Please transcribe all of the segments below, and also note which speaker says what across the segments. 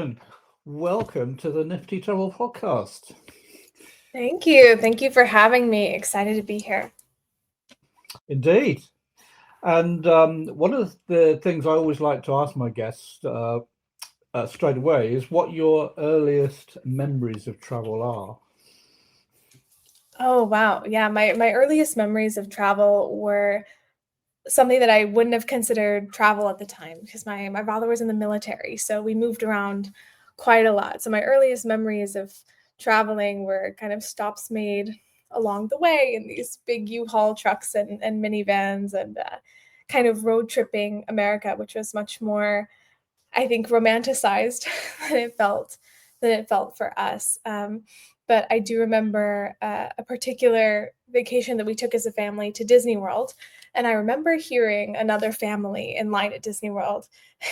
Speaker 1: Christen. Welcome to the Nifty Travel Podcast.
Speaker 2: Thank you. Thank you for having me. Excited to be here.
Speaker 1: Indeed. And one of the things I always like to ask my guests straight away is what your earliest memories of travel are.
Speaker 2: Oh, wow. Yeah, my earliest memories of travel were something that I wouldn't have considered travel at the time because my father was in the military, so we moved around quite a lot. So my earliest memories of traveling were kind of stops made along the way in these big U-Haul trucks and minivans and kind of road tripping America, which was much more, I think, romanticized than it felt for us. But I do remember a particular vacation that we took as a family to Disney World. And I remember hearing another family in line at Disney World.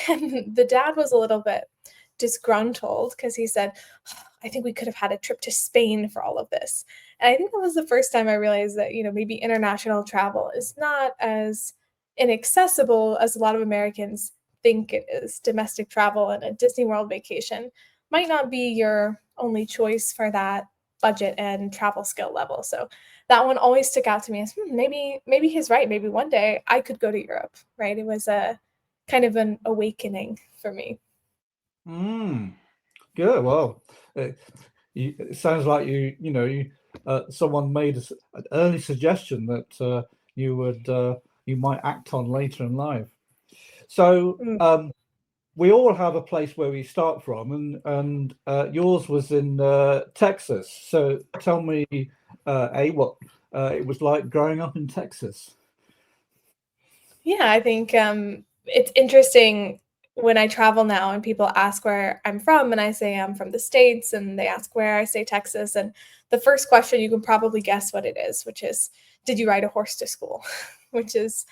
Speaker 2: And the dad was a little bit disgruntled because he said, I think we could have had a trip to Spain for all of this. And I think that was the first time I realized that, maybe international travel is not as inaccessible as a lot of Americans think it is. Domestic travel and a Disney World vacation might not be your only choice for that budget and travel skill level. So that one always stuck out to me as maybe he's right. Maybe one day I could go to Europe, right? It was a kind of an awakening for me.
Speaker 1: Good. Well, it sounds like someone made an early suggestion that you might act on later in life. So we all have a place where we start from, and yours was in Texas. So tell me, what it was like growing up in Texas.
Speaker 2: Yeah, I think it's interesting when I travel now and people ask where I'm from, and I say I'm from the States, and they ask where, I say Texas. And the first question, you can probably guess what it is, which is, did you ride a horse to school? Which is,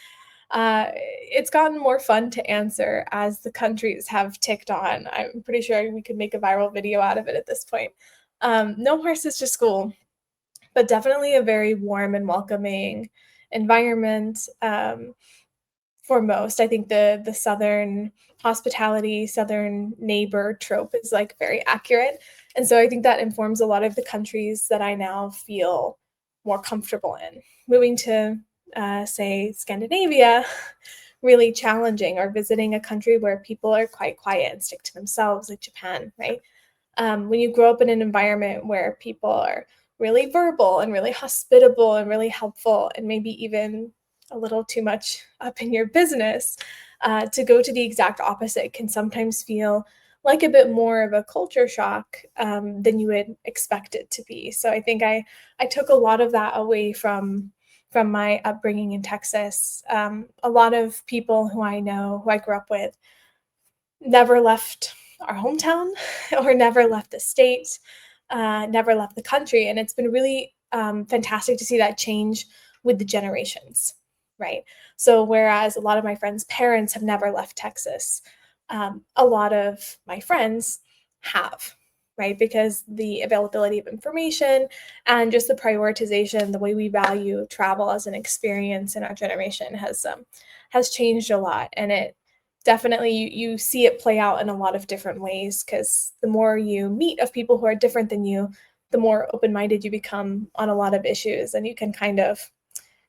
Speaker 2: it's gotten more fun to answer as the countries have ticked on. I'm pretty sure we could make a viral video out of it at this point. No horses to school, but definitely a very warm and welcoming environment. For most, I think the Southern hospitality, Southern neighbor trope is like very accurate. And so I think that informs a lot of the countries that I now feel more comfortable in. Moving to, say, Scandinavia, really challenging, or visiting a country where people are quite quiet and stick to themselves, like Japan, right? When you grow up in an environment where people are really verbal and really hospitable and really helpful, and maybe even a little too much up in your business, to go to the exact opposite can sometimes feel like a bit more of a culture shock than you would expect it to be. So I think I took a lot of that away from my upbringing in Texas. A lot of people who I know, who I grew up with, never left our hometown or never left the state, never left the country. And it's been really fantastic to see that change with the generations, right? So whereas a lot of my friends' parents have never left Texas, a lot of my friends have, right? Because the availability of information and just the prioritization, the way we value travel as an experience in our generation has changed a lot. And it definitely, you see it play out in a lot of different ways, because the more you meet of people who are different than you, the more open-minded you become on a lot of issues, and you can kind of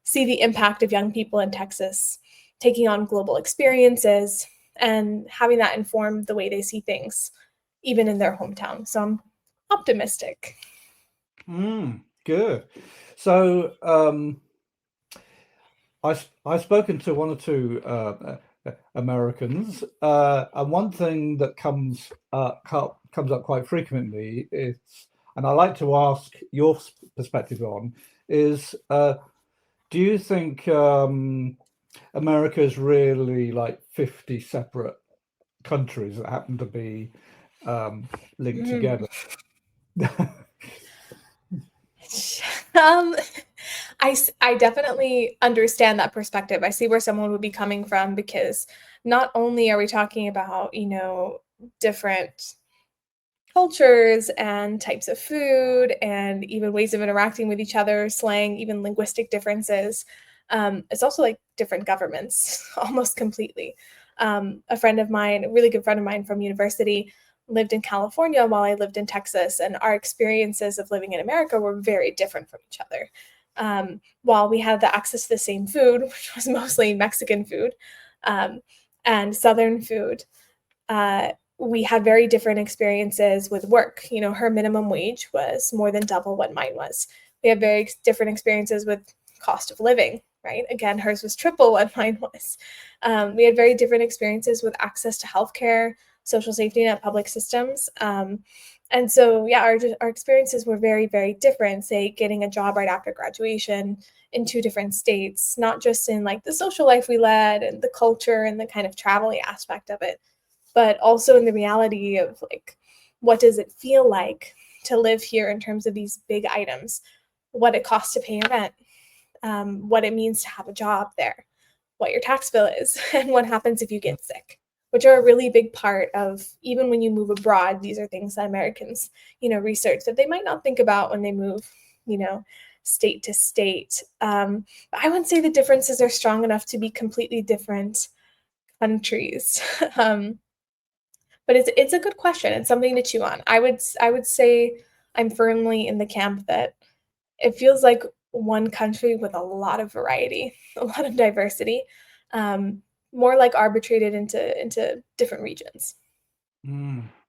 Speaker 2: see the impact of young people in Texas taking on global experiences and having that inform the way they see things, even in their hometown. So I'm optimistic.
Speaker 1: Good. So I've spoken to one or two Americans, and one thing that comes up quite frequently is, and I like to ask your perspective on, is do you think America is really like 50 separate countries that happen to be linked together?
Speaker 2: Um, I definitely understand that perspective. I see where someone would be coming from, because not only are we talking about, different cultures and types of food and even ways of interacting with each other, slang, even linguistic differences. It's also like different governments almost completely. A friend of mine, a really good friend of mine from university, lived in California while I lived in Texas, and our experiences of living in America were very different from each other. While we had the access to the same food, which was mostly Mexican food, um, and Southern food, we had very different experiences with work. You know, her minimum wage was more than double what mine was. We had very different experiences with cost of living, right? Again, hers was triple what mine was. We had very different experiences with access to healthcare, social safety net, public systems. And so, yeah, our experiences were very, very different, say, getting a job right after graduation in two different states, not just in like the social life we led and the culture and the kind of travel aspect of it, but also in the reality of like, what does it feel like to live here in terms of these big items, what it costs to pay your rent, what it means to have a job there, what your tax bill is, and what happens if you get sick, which are a really big part of, even when you move abroad, these are things that Americans, research that they might not think about when they move, state to state. But I wouldn't say the differences are strong enough to be completely different countries. But it's a good question. It's something to chew on. I would say I'm firmly in the camp that it feels like one country with a lot of variety, a lot of diversity, more like arbitrated into different regions.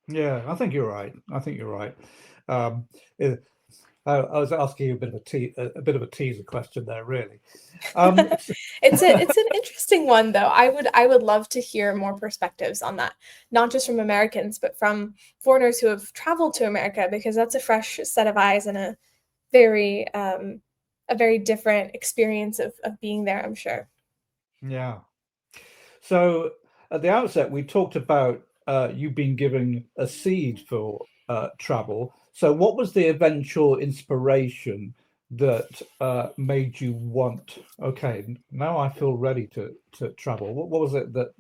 Speaker 1: Yeah, I think you're right. I think you're right. Um, eh, I was asking you a bit of a teaser question there, really.
Speaker 2: It's an interesting one though. I would love to hear more perspectives on that, not just from Americans, but from foreigners who have traveled to America, because that's a fresh set of eyes and very a very different experience of being there, I'm sure.
Speaker 1: Yeah. So at the outset, we talked about you being given a seed for travel. So what was the eventual inspiration that made you want, okay, now I feel ready to travel? What was it that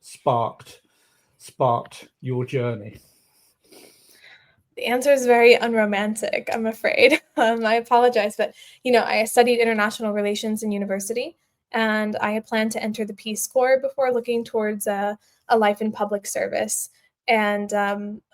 Speaker 1: sparked your journey?
Speaker 2: The answer is very unromantic, I'm afraid. I apologize, but I studied international relations in university, and I had planned to enter the Peace Corps before looking towards a life in public service. And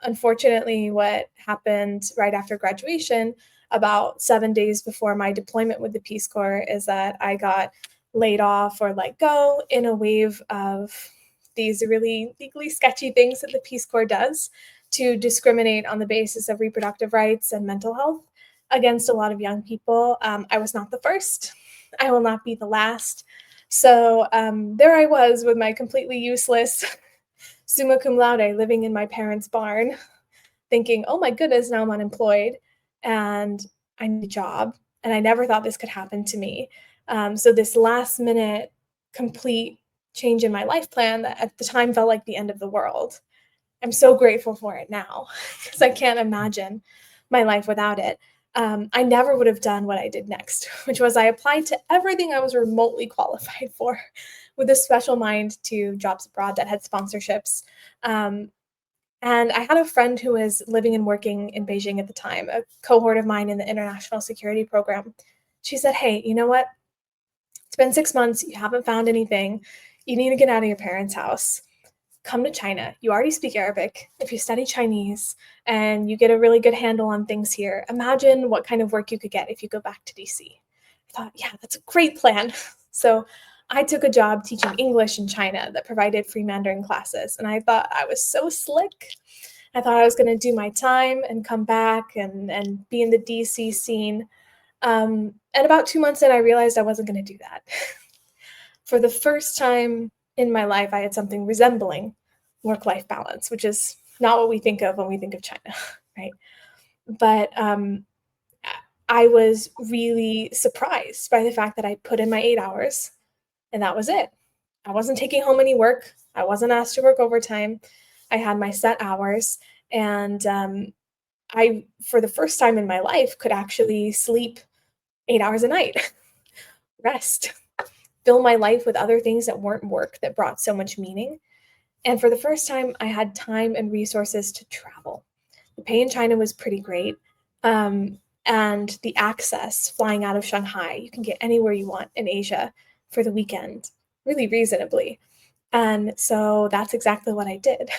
Speaker 2: unfortunately, what happened right after graduation, about 7 days before my deployment with the Peace Corps, is that I got laid off or let go in a wave of these really legally sketchy things that the Peace Corps does to discriminate on the basis of reproductive rights and mental health against a lot of young people. I was not the first. I will not be the last. So there I was with my completely useless summa cum laude living in my parents' barn, thinking, oh my goodness, now I'm unemployed and I need a job. And I never thought this could happen to me. So this last minute complete change in my life plan that at the time felt like the end of the world. I'm so grateful for it now because I can't imagine my life without it. I never would have done what I did next, which was I applied to everything I was remotely qualified for with a special mind to jobs abroad that had sponsorships. Um, and I had a friend who was living and working in Beijing at the time, a cohort of mine in the international security program. She said, hey, you know what? It's been 6 months. You haven't found anything. You need to get out of your parents' house. Come to China. You already speak Arabic. If you study Chinese and you get a really good handle on things here, imagine what kind of work you could get if you go back to DC. I thought, yeah, that's a great plan. So I took a job teaching English in China that provided free Mandarin classes. And I thought I was so slick. I thought I was going to do my time and come back and be in the DC scene. And about 2 months in, I realized I wasn't going to do that. For the first time in my life, I had something resembling work-life balance, which is not what we think of when we think of China, right? But I was really surprised by the fact that I put in my 8 hours and that was it. I wasn't taking home any work. I wasn't asked to work overtime. I had my set hours. And I, for the first time in my life, could actually sleep 8 hours a night, rest, fill my life with other things that weren't work that brought so much meaning. And for the first time, I had time and resources to travel. The pay in China was pretty great. And the access flying out of Shanghai, you can get anywhere you want in Asia for the weekend, really reasonably. And so that's exactly what I did.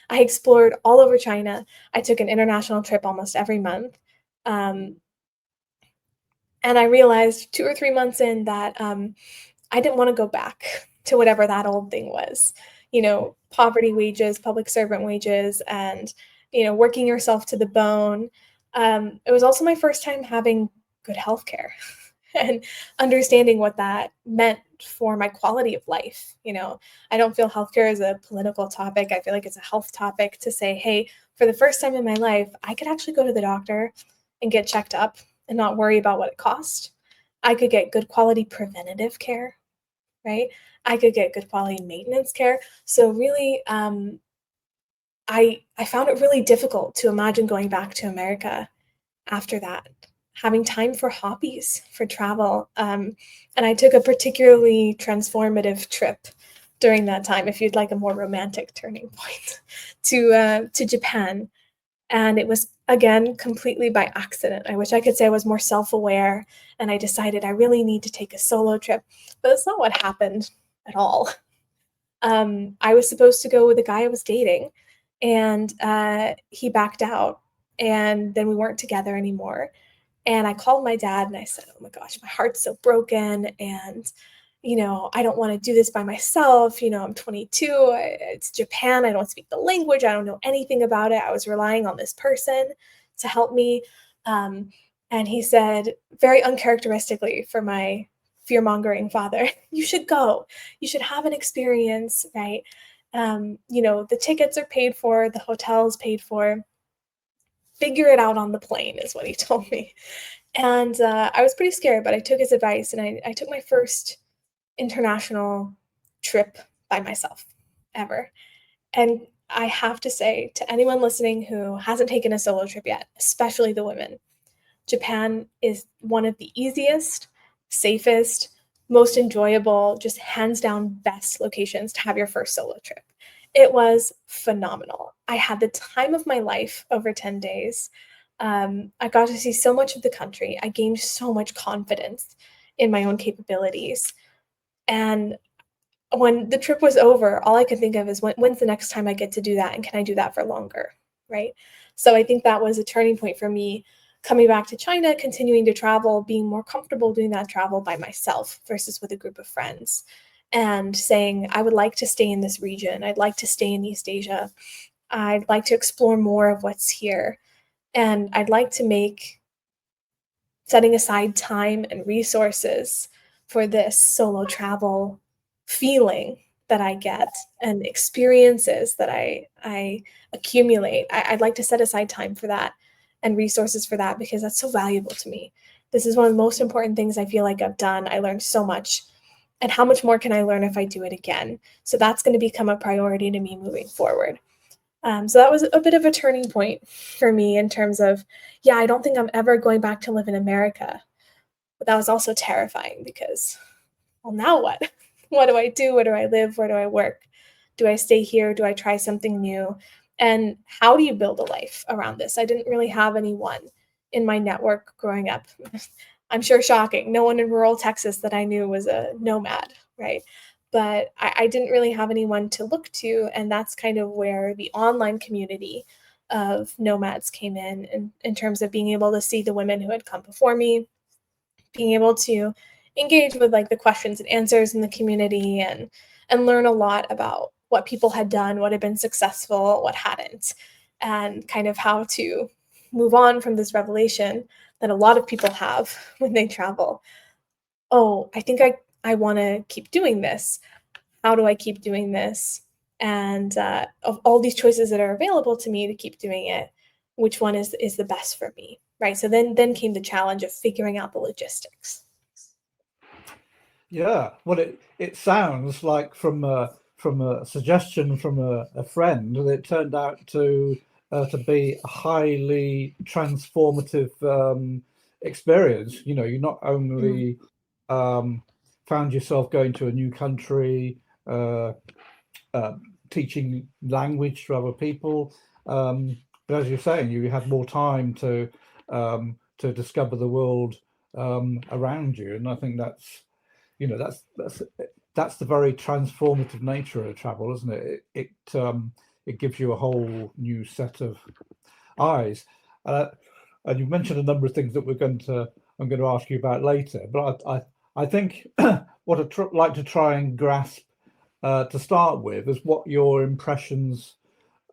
Speaker 2: I explored all over China. I took an international trip almost every month. Um, and I realized 2 or 3 months in that I didn't want to go back to whatever that old thing was. Poverty wages, public servant wages, and working yourself to the bone. It was also my first time having good healthcare and understanding what that meant for my quality of life. I don't feel healthcare is a political topic. I feel like it's a health topic to say, hey, for the first time in my life, I could actually go to the doctor and get checked up and not worry about what it cost. I could get good quality preventative care, right? I could get good quality maintenance care. So really, I found it really difficult to imagine going back to America after that, having time for hobbies, for travel. And I took a particularly transformative trip during that time, if you'd like a more romantic turning point, to Japan. And it was, again, completely by accident. I wish I could say I was more self-aware and I decided I really need to take a solo trip, but that's not what happened at all. I was supposed to go with a guy I was dating, and he backed out, and then we weren't together anymore. And I called my dad and I said, "Oh my gosh, my heart's so broken. And, I don't want to do this by myself. I'm 22. It's Japan. I don't speak the language. I don't know anything about it. I was relying on this person to help me." Um, and he said, very uncharacteristically for my fear mongering father, "You should go. You should have an experience, right? The tickets are paid for, the hotel's paid for. Figure it out on the plane," is what he told me. And I was pretty scared, but I took his advice and I took my first international trip by myself ever. And I have to say to anyone listening who hasn't taken a solo trip yet, especially the women, Japan is one of the easiest, safest, most enjoyable, just hands down best locations to have your first solo trip. It was phenomenal. I had the time of my life over 10 days. I got to see so much of the country. I gained so much confidence in my own capabilities. And when the trip was over, all I could think of is when's the next time I get to do that? And can I do that for longer? Right. So I think that was a turning point for me coming back to China, continuing to travel, being more comfortable doing that travel by myself versus with a group of friends, and saying, I would like to stay in this region. I'd like to stay in East Asia. I'd like to explore more of what's here. And I'd like to make setting aside time and resources for this solo travel feeling that I get and experiences that I accumulate. I'd like to set aside time for that and resources for that because that's so valuable to me. This is one of the most important things I feel like I've done. I learned so much. And how much more can I learn if I do it again? So that's going to become a priority to me moving forward. So that was a bit of a turning point for me in terms of, yeah, I don't think I'm ever going back to live in America. But that was also terrifying because, well, now what? What do I do? Where do I live? Where do I work? Do I stay here? Do I try something new? And how do you build a life around this? I didn't really have anyone in my network growing up. I'm sure shocking. No one in rural Texas that I knew was a nomad, right? But I didn't really have anyone to look to. And that's kind of where the online community of nomads came in terms of being able to see the women who had come before me, being able to engage with like the questions and answers in the community and learn a lot about what people had done, what had been successful, what hadn't, and kind of how to move on from this revelation that a lot of people have when they travel. Oh, I think I want to keep doing this. How do I keep doing this? And of all these choices that are available to me to keep doing it, which one is the best for me, right? So then came the challenge of figuring out the logistics.
Speaker 1: Yeah, well, it sounds like from a suggestion from a friend that it turned out to be a highly transformative experience. You not
Speaker 2: Mm.
Speaker 1: only um, found yourself going to a new country, uh, uh, teaching language to other people, but as you're saying, you had more time to discover the world around you, and I think that's the very transformative nature of travel, isn't it? It it gives you a whole new set of eyes. And you mentioned a number of things that I'm going to ask you about later. But I think what I'd like to try and grasp to start with is what your impressions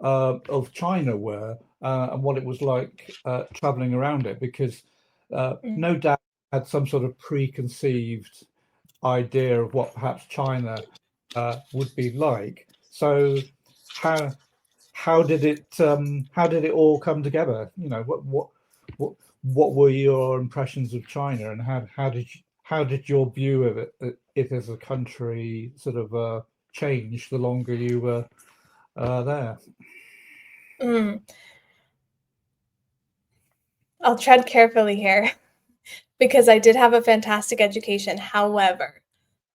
Speaker 1: of China were, and what it was like traveling around it, because no doubt had some sort of preconceived idea of what perhaps China would be like. So how did it all come together? You know, what were your impressions of China, and how did your view of it as a country sort of change the longer you were there?
Speaker 2: I'll tread carefully here because I did have a fantastic education. However,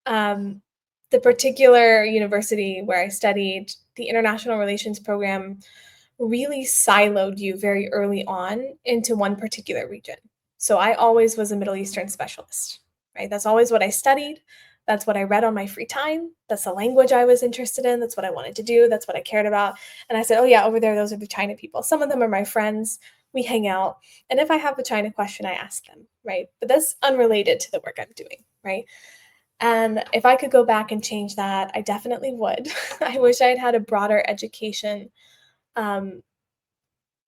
Speaker 2: the particular university where I studied, the international relations program, really siloed you very early on into one particular region. So I always was a Middle Eastern specialist, right? That's always what I studied. That's what I read on my free time. That's the language I was interested in. That's what I wanted to do. That's what I cared about. And I said, oh, yeah, over there, those are the China people. Some of them are my friends. We hang out. And if I have a China question, I ask them, right? But that's unrelated to the work I'm doing, right? And if I could go back and change that, I definitely would. I wish I had had a broader education,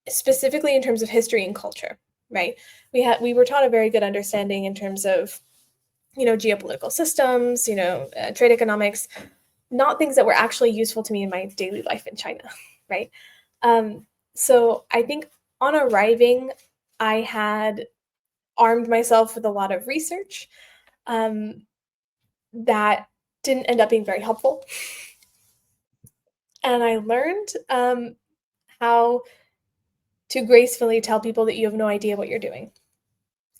Speaker 2: specifically in terms of history and culture, right? We were taught a very good understanding in terms of, geopolitical systems, trade economics, not things that were actually useful to me in my daily life in China, right? So I think on arriving, I had armed myself with a lot of research that didn't end up being very helpful. And I learned how to gracefully tell people that you have no idea what you're doing.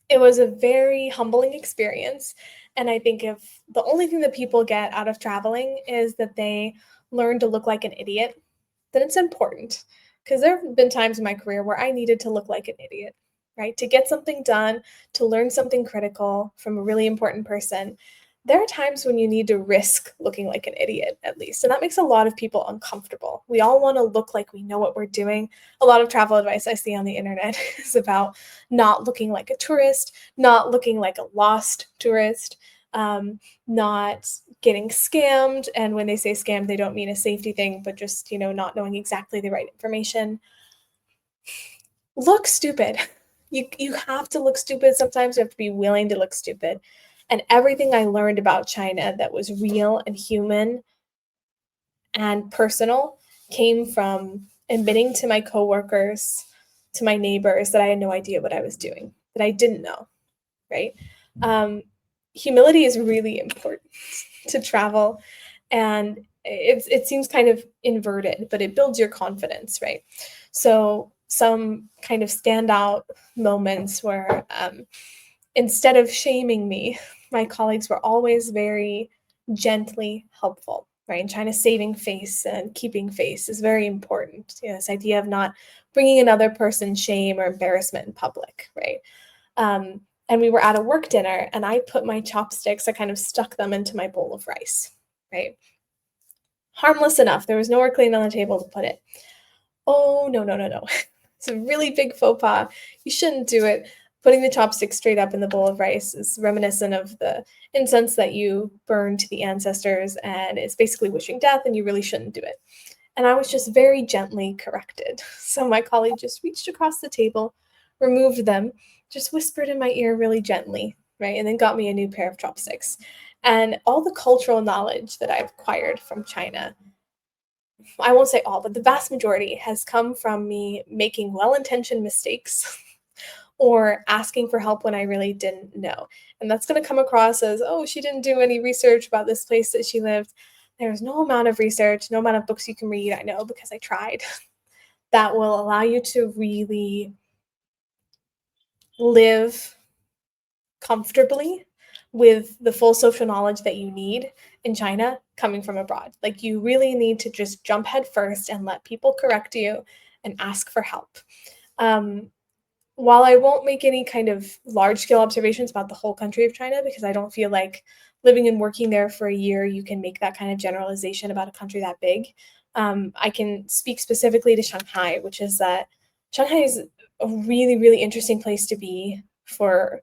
Speaker 2: It was a very humbling experience. And I think if the only thing that people get out of traveling is that they learn to look like an idiot, then it's important. Because there have been times in my career where I needed to look like an idiot, right? To get something done, to learn something critical from a really important person. There are times when you need to risk looking like an idiot, at least. And that makes a lot of people uncomfortable. We all want to look like we know what we're doing. A lot of travel advice I see on the internet is about not looking like a tourist, not looking like a lost tourist, not getting scammed. And when they say scammed, they don't mean a safety thing, but just, not knowing exactly the right information. Look stupid. You have to look stupid. Sometimes you have to be willing to look stupid. And everything I learned about China that was real and human and personal came from admitting to my coworkers, to my neighbors, that I had no idea what I was doing, that I didn't know, right? Humility is really important to travel. And it seems kind of inverted, but it builds your confidence, right? So some kind of standout moments where instead of shaming me, my colleagues were always very gently helpful, right? In China, saving face and keeping face is very important. This idea of not bringing another person's shame or embarrassment in public, right? And we were at a work dinner, and I put my chopsticks, I kind of stuck them into my bowl of rice, right? Harmless enough. There was nowhere clean on the table to put it. Oh, no. It's a really big faux pas. You shouldn't do it. Putting the chopsticks straight up in the bowl of rice is reminiscent of the incense that you burn to the ancestors, and it's basically wishing death, and you really shouldn't do it. And I was just very gently corrected. So my colleague just reached across the table, removed them, just whispered in my ear really gently, right? And then got me a new pair of chopsticks. And all the cultural knowledge that I've acquired from China, I won't say all, but the vast majority has come from me making well-intentioned mistakes or asking for help when I really didn't know. And that's going to come across as, oh, she didn't do any research about this place that she lived. There's no amount of research, no amount of books you can read, I know, because I tried, that will allow you to really live comfortably with the full social knowledge that you need in China coming from abroad. Like, you really need to just jump head first and let people correct you and ask for help. While I won't make any kind of large-scale observations about the whole country of China, because I don't feel like living and working there for a year, you can make that kind of generalization about a country that big. I can speak specifically to Shanghai, which is that Shanghai is a really, really interesting place to be for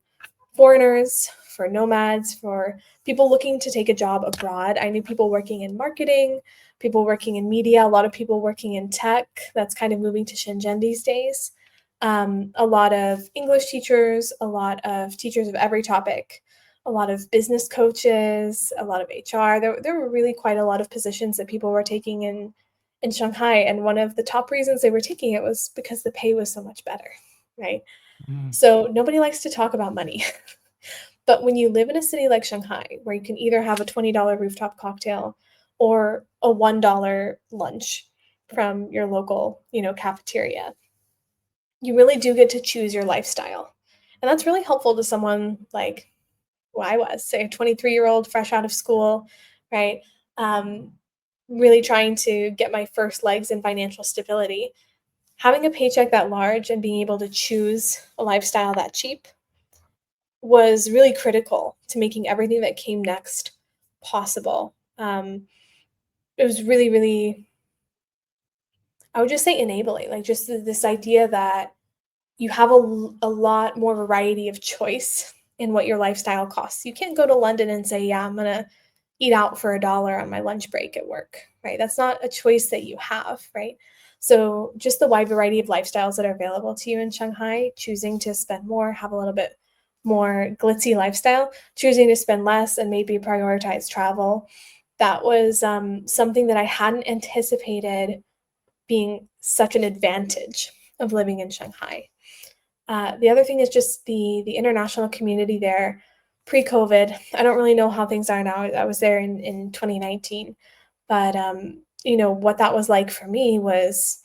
Speaker 2: foreigners, for nomads, for people looking to take a job abroad. I knew people working in marketing, people working in media, a lot of people working in tech. That's kind of moving to Shenzhen these days. A lot of English teachers, a lot of teachers of every topic, a lot of business coaches, a lot of HR. There were really quite a lot of positions that people were taking in Shanghai. And one of the top reasons they were taking it was because the pay was so much better, right?
Speaker 1: Mm.
Speaker 2: So nobody likes to talk about money. But when you live in a city like Shanghai, where you can either have a $20 rooftop cocktail or a $1 lunch from your local, cafeteria, you really do get to choose your lifestyle. And that's really helpful to someone like who I was, say a 23-year-old fresh out of school, right? Um, really trying to get my first legs in financial stability. Having a paycheck that large and being able to choose a lifestyle that cheap was really critical to making everything that came next possible. It was really, really, I would just say enabling, like just this idea that you have a lot more variety of choice in what your lifestyle costs. You can't go to London and say, yeah, I'm going to eat out for $1 on my lunch break at work, right? That's not a choice that you have, right? So just the wide variety of lifestyles that are available to you in Shanghai, choosing to spend more, have a little bit more glitzy lifestyle, choosing to spend less and maybe prioritize travel. That was something that I hadn't anticipated being such an advantage of living in Shanghai. The other thing is just the international community there pre-COVID. I don't really know how things are now. I was there in 2019, but what that was like for me was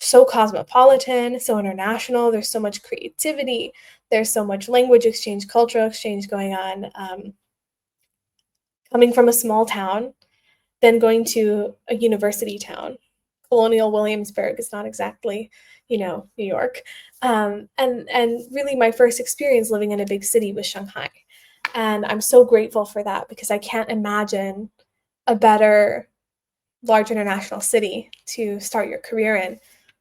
Speaker 2: so cosmopolitan, so international. There's so much creativity. There's so much language exchange, cultural exchange going on. Coming from a small town, then going to a university town. Colonial Williamsburg is not exactly, New York. And really my first experience living in a big city was Shanghai. And I'm so grateful for that because I can't imagine a better large international city to start your career in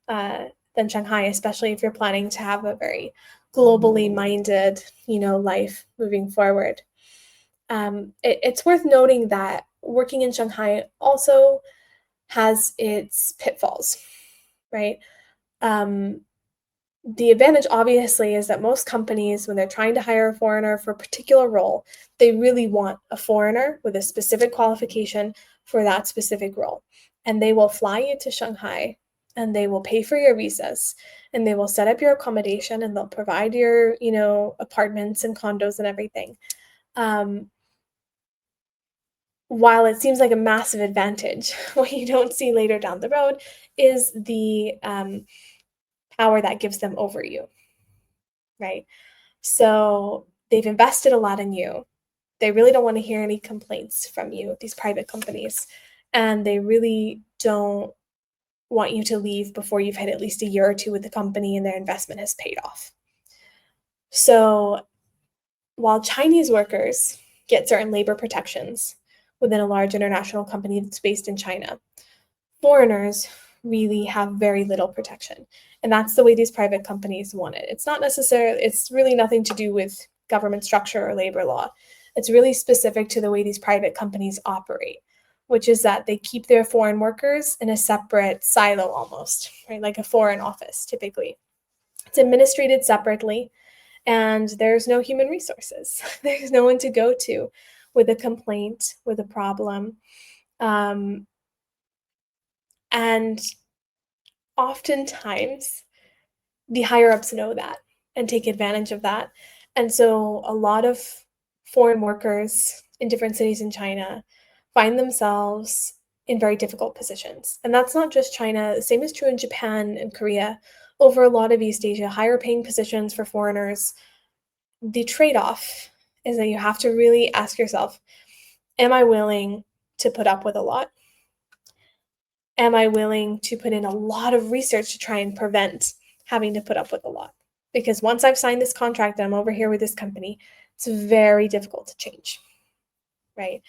Speaker 2: than Shanghai, especially if you're planning to have a very globally minded, life moving forward. It's worth noting that working in Shanghai also has its pitfalls, right? Um, the advantage, obviously, is that most companies, when they're trying to hire a foreigner for a particular role, they really want a foreigner with a specific qualification for that specific role. And they will fly you to Shanghai and they will pay for your visas and they will set up your accommodation and they'll provide your, apartments and condos and everything. While it seems like a massive advantage, what you don't see later down the road is the power that gives them over you, right? So they've invested a lot in you. They really don't want to hear any complaints from you, these private companies. And they really don't want you to leave before you've had at least a year or two with the company and their investment has paid off. So while Chinese workers get certain labor protections within a large international company that's based in China, foreigners really have very little protection. And that's the way these private companies want it. It's really nothing to do with government structure or labor law. It's really specific to the way these private companies operate, which is that they keep their foreign workers in a separate silo almost, right? Like a foreign office, typically. It's administrated separately, and there's no human resources. There's no one to go to with a complaint, with a problem. And oftentimes, the higher ups know that and take advantage of that. And so a lot of foreign workers in different cities in China find themselves in very difficult positions. And that's not just China. The same is true in Japan and Korea. Over a lot of East Asia, higher paying positions for foreigners. The trade-off is that you have to really ask yourself, am I willing to put up with a lot? Am I willing to put in a lot of research to try and prevent having to put up with a lot? Because once I've signed this contract and I'm over here with this company, it's very difficult to change, right?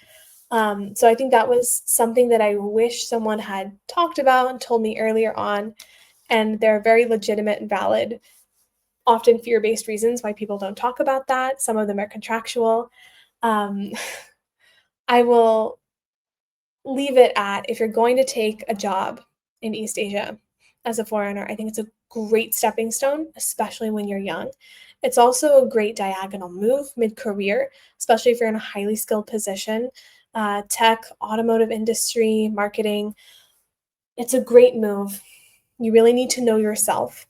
Speaker 2: So I think that was something that I wish someone had talked about and told me earlier on. And there are very legitimate and valid, often fear-based reasons why people don't talk about that. Some of them are contractual. Um, I will leave it at, if you're going to take a job in East Asia as a foreigner, I think it's a great stepping stone, especially when you're young. It's also a great diagonal move mid-career, especially if you're in a highly skilled position, tech, automotive industry, marketing. It's a great move. You really need to know yourself,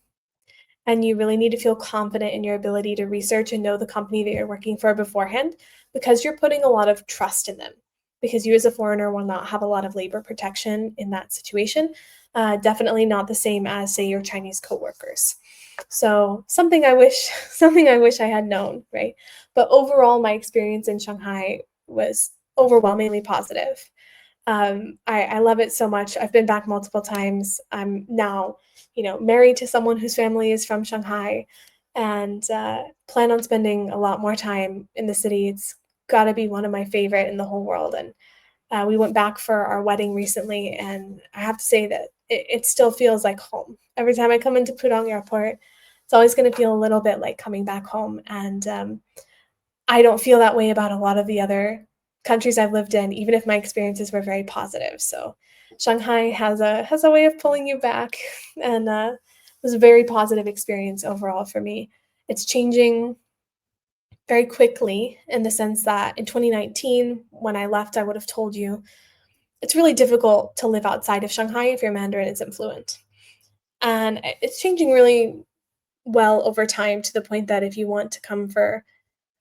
Speaker 2: and you really need to feel confident in your ability to research and know the company that you're working for beforehand, because you're putting a lot of trust in them. Because you as a foreigner will not have a lot of labor protection in that situation. Definitely not the same as, say, your Chinese coworkers. So something I wish, something I wish I had known, right? But overall, my experience in Shanghai was overwhelmingly positive. I love it so much. I've been back multiple times. I'm now, married to someone whose family is from Shanghai, and plan on spending a lot more time in the city. It's got to be one of my favorite in the whole world. And we went back for our wedding recently, and I have to say that it still feels like home. Every time I come into Pudong Airport, it's always going to feel a little bit like coming back home. And I don't feel that way about a lot of the other countries I've lived in, even if my experiences were very positive. So Shanghai has a way of pulling you back, and it was a very positive experience overall for me. It's changing very quickly, in the sense that in 2019, when I left, I would have told you it's really difficult to live outside of Shanghai if your Mandarin isn't fluent. And it's changing really well over time, to the point that if you want to come for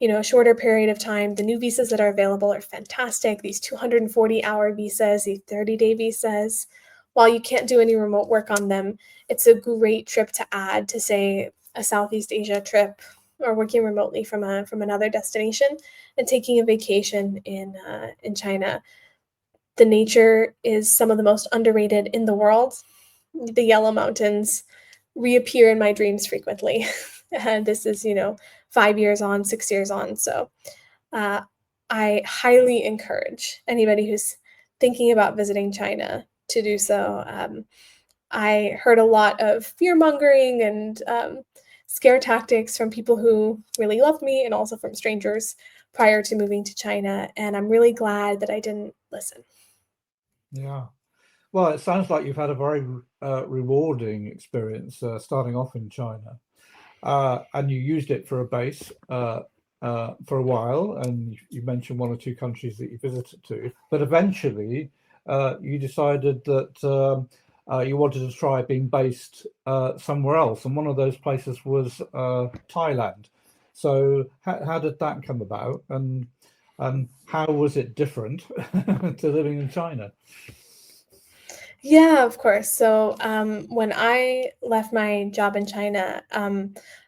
Speaker 2: a shorter period of time, the new visas that are available are fantastic. These 240-hour visas, these 30-day visas, while you can't do any remote work on them, it's a great trip to add to, say, a Southeast Asia trip, or working remotely from another destination and taking a vacation in China. The nature is some of the most underrated in the world. The Yellow Mountains reappear in my dreams frequently. And this is, 5 years on, 6 years on. So uh, I highly encourage anybody who's thinking about visiting China to do so. I heard a lot of fear mongering and scare tactics from people who really loved me, and also from strangers prior to moving to China. And I'm really glad that I didn't listen.
Speaker 1: Yeah. Well, it sounds like you've had a very rewarding experience starting off in China, and you used it for a base for a while, and you mentioned one or two countries that you visited to, but eventually you decided that you wanted to try being based somewhere else, and one of those places was Thailand. So how did that come about, and how was it different to living in China?
Speaker 2: Yeah, of course. So when I left my job in China,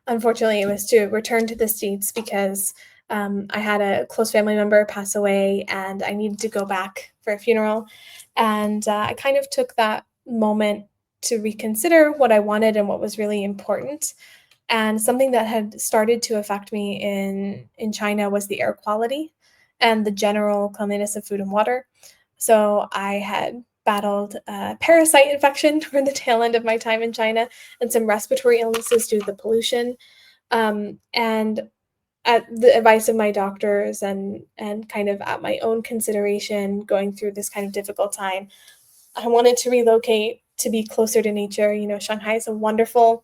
Speaker 2: unfortunately, it was to return to the States, because I had a close family member pass away, and I needed to go back for a funeral. And I kind of took that moment to reconsider what I wanted and what was really important. And something that had started to affect me in China was the air quality and the general cleanliness of food and water. So I had battled a parasite infection for the tail end of my time in China, and some respiratory illnesses due to the pollution. And at the advice of my doctors, and kind of at my own consideration, going through this kind of difficult time, I wanted to relocate to be closer to nature. Shanghai is a wonderful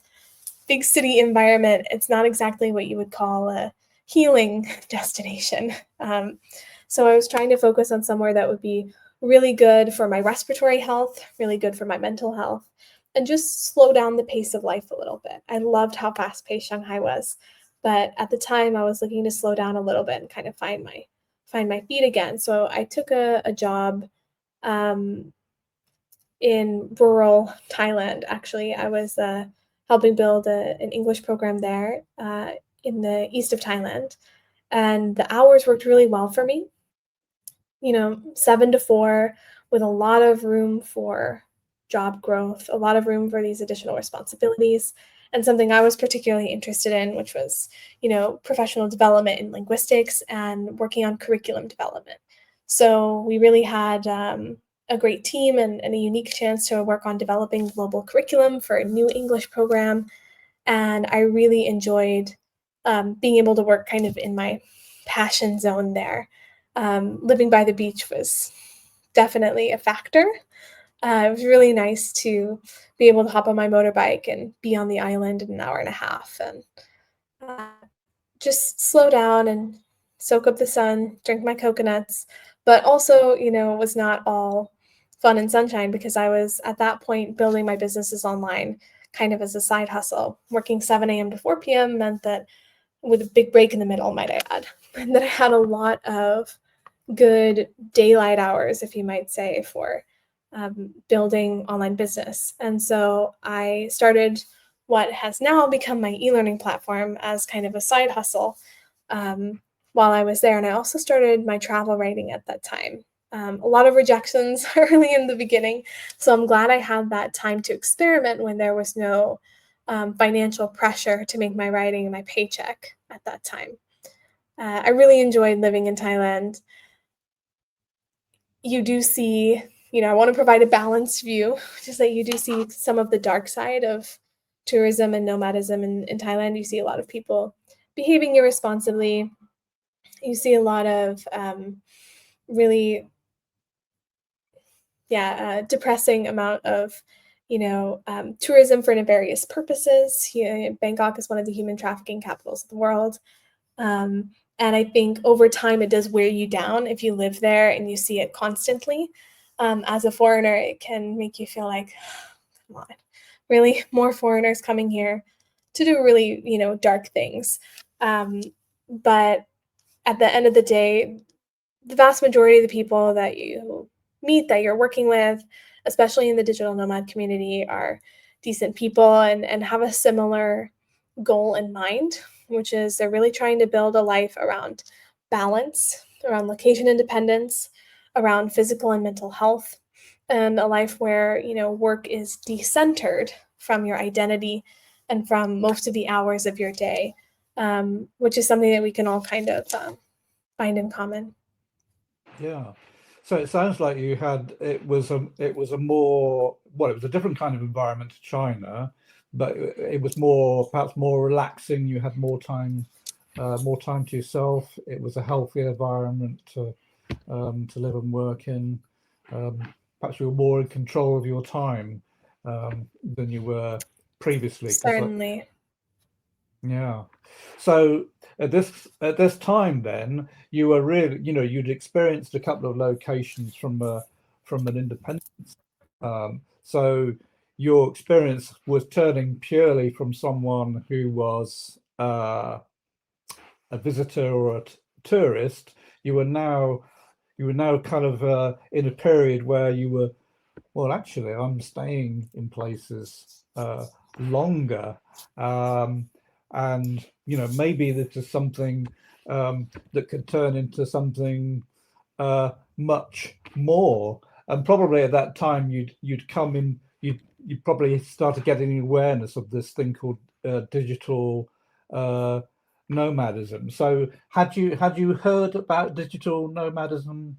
Speaker 2: big city environment. It's not exactly what you would call a healing destination. So I was trying to focus on somewhere that would be really good for my respiratory health, really good for my mental health, and just slow down the pace of life a little bit. I loved how fast-paced Shanghai was, but at the time I was looking to slow down a little bit and kind of find my feet again. So I took a job um, in rural Thailand. Actually, I was helping build an English program there in the east of Thailand, and the hours worked really well for me. 7 to 4, with a lot of room for job growth, a lot of room for these additional responsibilities, and something I was particularly interested in, which was, professional development in linguistics and working on curriculum development. So we really had a great team and a unique chance to work on developing global curriculum for a new English program. And I really enjoyed being able to work kind of in my passion zone there. Living by the beach was definitely a factor. It was really nice to be able to hop on my motorbike and be on the island in an hour and a half and uh, just slow down and soak up the sun, drink my coconuts, but also, it was not all fun and sunshine because I was at that point building my businesses online kind of as a side hustle. Working 7 a.m. to 4 p.m. meant that with a big break in the middle, might I add, and that I had a lot of good daylight hours, if you might say, for building online business. And so I started what has now become my e-learning platform as kind of a side hustle while I was there. And I also started my travel writing at that time. A lot of rejections early in the beginning. So I'm glad I had that time to experiment when there was no financial pressure to make my writing my paycheck at that time. I really enjoyed living in Thailand. You do see, I want to provide a balanced view, just that you do see some of the dark side of tourism and nomadism in Thailand. You see a lot of people behaving irresponsibly. You see a lot of really, depressing amount of, tourism for nefarious purposes. Bangkok is one of the human trafficking capitals of the world. Um, and I think over time, it does wear you down if you live there and you see it constantly. As a foreigner, it can make you feel like, come on, really, more foreigners coming here to do really, dark things. But at the end of the day, the vast majority of the people that you meet, that you're working with, especially in the digital nomad community, are decent people and have a similar goal in mind, which is they're really trying to build a life around balance, around location independence, around physical and mental health, and a life where, work is decentered from your identity and from most of the hours of your day, which is something that we can all kind of find in common.
Speaker 1: Yeah. So it sounds like it was a more, well, it was a different kind of environment to China, but it was more, perhaps more relaxing. You had more time to yourself. It was a healthier environment to live and work in. Perhaps you were more in control of your time than you were previously. Because
Speaker 2: Certainly.
Speaker 1: yeah. So at this time, then you were really, you'd experienced a couple of locations from an independence. So your experience was turning purely from someone who was a visitor or a tourist. You were now kind of in a period where you were, well, actually, I'm staying in places longer, and maybe this is something that could turn into something much more. And probably at that time, you'd come in, you'd probably started getting awareness of this thing called digital nomadism. So had you heard about digital nomadism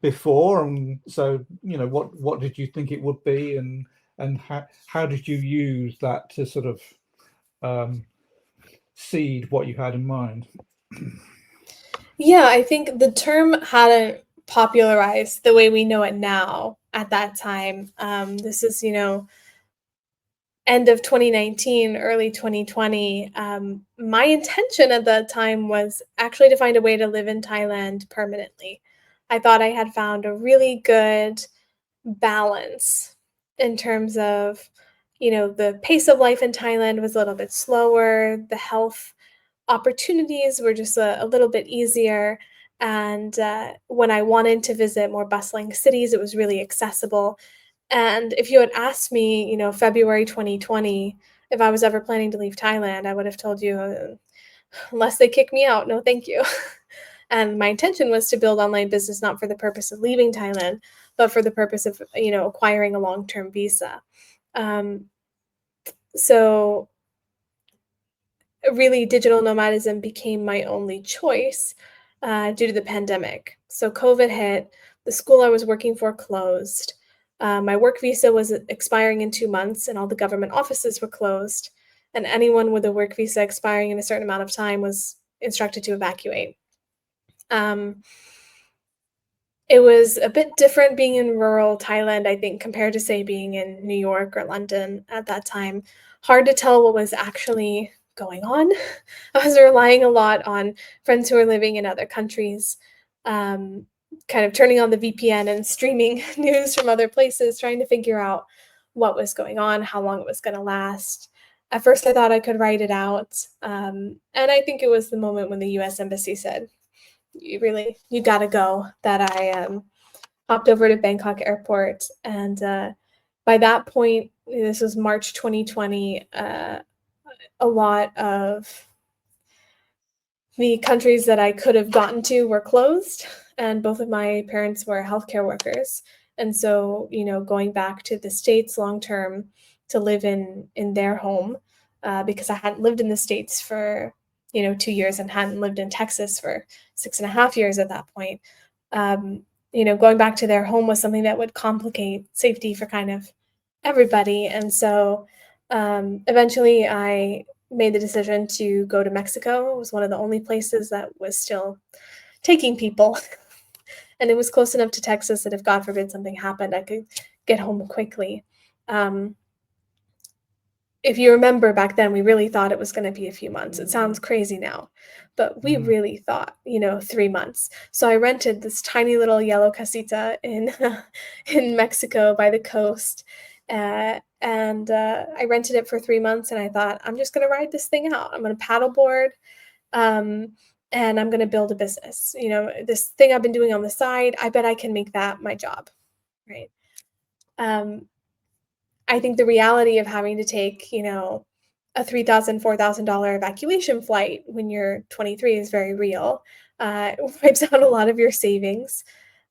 Speaker 1: before, and so what did you think it would be, and how did you use that to sort of seed what you had in mind?
Speaker 2: Yeah, I think the term hadn't popularized the way we know it now at that time. This is, end of 2019, early 2020. My intention at that time was actually to find a way to live in Thailand permanently. I thought I had found a really good balance in terms of, the pace of life in Thailand was a little bit slower, the health opportunities were just a little bit easier. And when I wanted to visit more bustling cities, it was really accessible. And if you had asked me, February 2020, if I was ever planning to leave Thailand, I would have told you, unless they kick me out, no, thank you. And my intention was to build online business not for the purpose of leaving Thailand, but for the purpose of, acquiring a long-term visa. Um, so really, digital nomadism became my only choice. due to the pandemic. So COVID hit, the school I was working for closed. My work visa was expiring in 2 months, and all the government offices were closed. And anyone with a work visa expiring in a certain amount of time was instructed to evacuate. Um, it was a bit different being in rural Thailand, I think, compared to, say, being in New York or London at that time. Hard to tell what was actually going on. I was relying a lot on friends who were living in other countries, um, kind of turning on the VPN and streaming news from other places, trying to figure out what was going on, how long it was going to last. At first, I thought I could write it out. And I think it was the moment when the US Embassy said, you gotta go, that I hopped over to Bangkok airport. And by that point, this was March 2020, a lot of the countries that I could have gotten to were closed, and both of my parents were healthcare workers. And so, going back to the States long term to live in their home, because I hadn't lived in the States for 2 years and hadn't lived in Texas for 6.5 years at that point. Um, going back to their home was something that would complicate safety for kind of everybody. And so, eventually, I made the decision to go to Mexico. It was one of the only places that was still taking people. And it was close enough to Texas that if God forbid something happened, I could get home quickly. Um, if you remember back then, we really thought it was going to be a few months. It sounds crazy now, but we really thought, 3 months. So I rented this tiny little yellow casita in in Mexico by the coast, and I rented it for 3 months. And I thought, I'm just going to ride this thing out. I'm going to paddleboard, um, and I'm going to build a business. This thing I've been doing on the side, I bet I can make that my job, right? Um, I think the reality of having to take, a $3,000, $4,000 evacuation flight when you're 23 is very real. It wipes out a lot of your savings.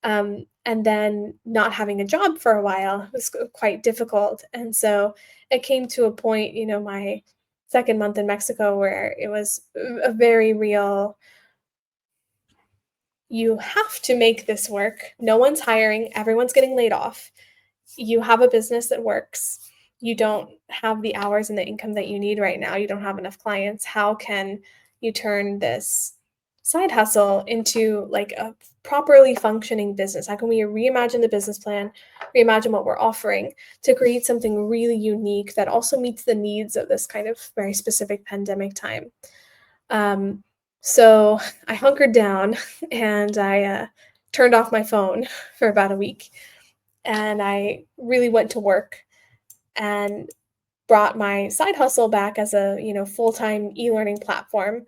Speaker 2: And then not having a job for a while was quite difficult. And so it came to a point, my second month in Mexico, where it was a very real, you have to make this work. No one's hiring, everyone's getting laid off. You have a business that works. You don't have the hours and the income that you need right now. You don't have enough clients. How can you turn this side hustle into like a properly functioning business? How can we reimagine the business plan, reimagine what we're offering to create something really unique that also meets the needs of this kind of very specific pandemic time? Um, so I hunkered down and I turned off my phone for about a week, and I really went to work and brought my side hustle back as a, full-time e-learning platform,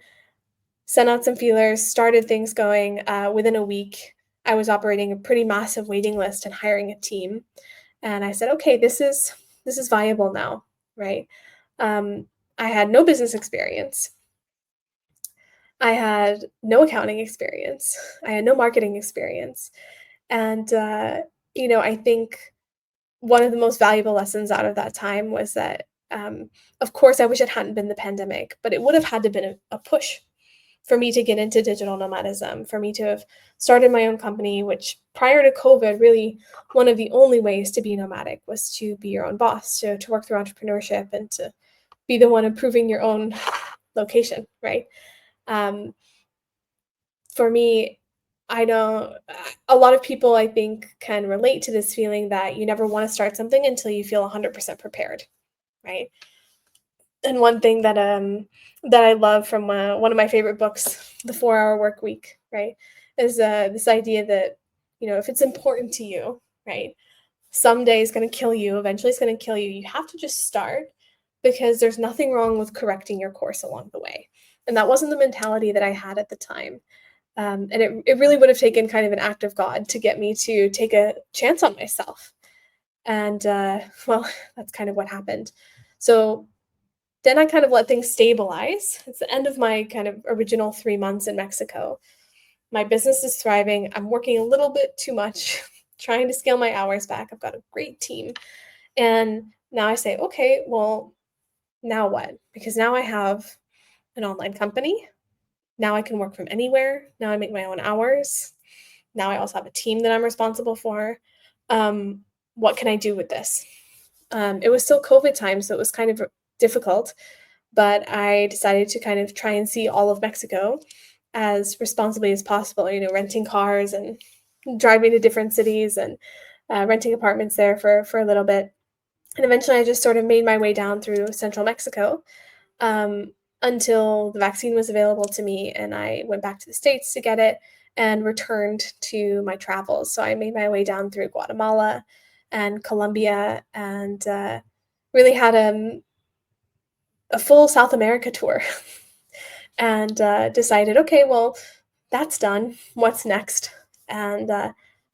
Speaker 2: sent out some feelers, started things going. Within a week, I was operating a pretty massive waiting list and hiring a team. And I said, okay, this is viable now, right? Um, I had no business experience. I had no accounting experience. I had no marketing experience. And, I think one of the most valuable lessons out of that time was that, of course, I wish it hadn't been the pandemic, but it would have had to been a push for me to get into digital nomadism, for me to have started my own company, which prior to COVID, really one of the only ways to be nomadic was to be your own boss, to work through entrepreneurship and to be the one improving your own location, right? Um, for me, I don't a lot of people, I think, can relate to this feeling that you never wanna start something until you feel 100% prepared, right? And one thing that I love from, one of my favorite books, The 4 Hour Work Week, right, is, this idea that, if it's important to you, right, someday it's gonna kill you, eventually it's gonna kill you. You have to just start because there's nothing wrong with correcting your course along the way. And that wasn't the mentality that I had at the time. And it really would have taken kind of an act of God to get me to take a chance on myself. And well, that's kind of what happened. So then I kind of let things stabilize. It's the end of my kind of original 3 months in Mexico. My business is thriving. I'm working a little bit too much, trying to scale my hours back. I've got a great team. And now I say, okay, well, now what? Because now I have an online company. Now I can work from anywhere. Now I make my own hours. Now I also have a team that I'm responsible for. Um, what can I do with this? It was still COVID time, so it was kind of difficult, but I decided to kind of try and see all of Mexico as responsibly as possible, renting cars and driving to different cities and renting apartments there for a little bit. And eventually I just sort of made my way down through central Mexico um, until the vaccine was available to me, and I went back to the States to get it and returned to my travels. So I made my way down through Guatemala and Colombia and really had a full South America tour and decided, okay, well, that's done. What's next? And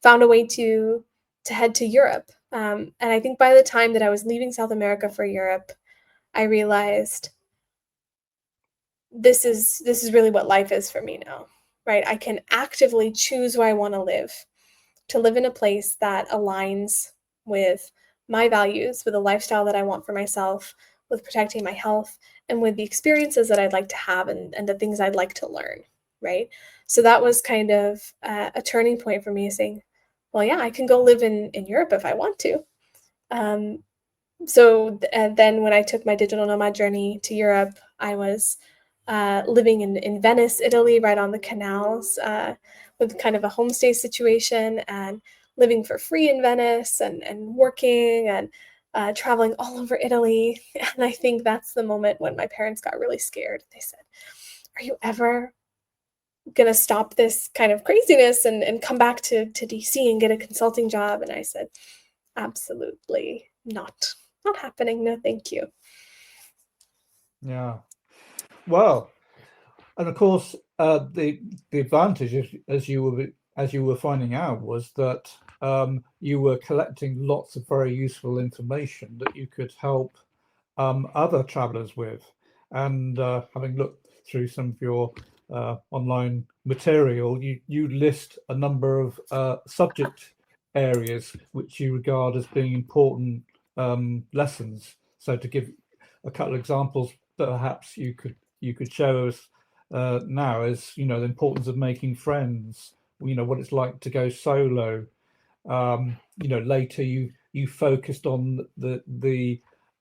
Speaker 2: found a way to head to Europe. And I think by the time that I was leaving South America for Europe, I realized this is really what life is for me now, right? I can actively choose where I want to live in a place that aligns with my values, with a lifestyle that I want for myself, with protecting my health, and with the experiences that I'd like to have and the things I'd like to learn, right? So that was kind of a turning point for me saying, well, yeah, I can go live in Europe if I want to. Um, and then when I took my digital nomad journey to Europe, I was living in Venice, Italy, right on the canals, with kind of a homestay situation and living for free in Venice and working and traveling all over Italy. And I think that's the moment when my parents got really scared. They said, "Are you ever going to stop this kind of craziness and come back to DC and get a consulting job?" And I said, "Absolutely not. Not happening. No, thank you."
Speaker 1: Yeah. Well, and of course, the advantage, as you were finding out, was that you were collecting lots of very useful information that you could help other travelers with. And having looked through some of your online material, you list a number of subject areas which you regard as being important lessons. So to give a couple of examples that perhaps you could show us now is, the importance of making friends, what it's like to go solo. Later you focused on the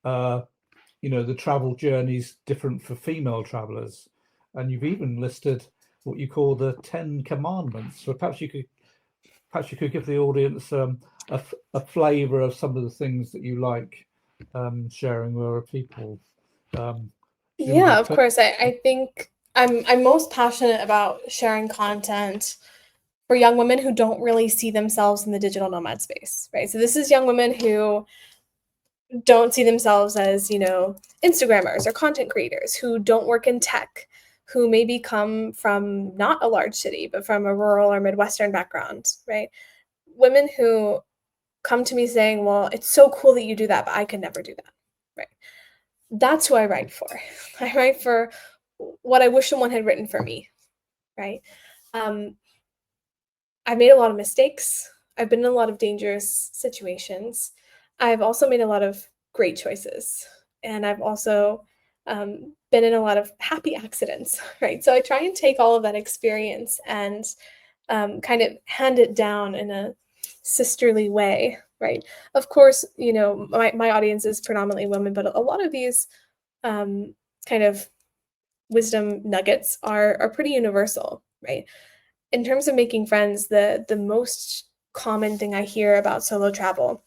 Speaker 1: the travel journeys different for female travelers, and you've even listed what you call the 10 commandments. So perhaps you could give the audience a flavor of some of the things that you like sharing with other people. Do you want
Speaker 2: Yeah,
Speaker 1: to
Speaker 2: of course. I think I'm most passionate about sharing content for young women who don't really see themselves in the digital nomad space, right? So this is young women who don't see themselves as, Instagrammers or content creators, who don't work in tech, who maybe come from not a large city, but from a rural or Midwestern background, right? Women who come to me saying, well, it's so cool that you do that, but I could never do that, right? That's who I write for. I write for what I wish someone had written for me, right? Um, I've made a lot of mistakes. I've been in a lot of dangerous situations. I've also made a lot of great choices. And I've also been in a lot of happy accidents, right? So I try and take all of that experience and kind of hand it down in a sisterly way, right? Of course, my audience is predominantly women, but a lot of these kind of wisdom nuggets are pretty universal, right? In terms of making friends, the most common thing I hear about solo travel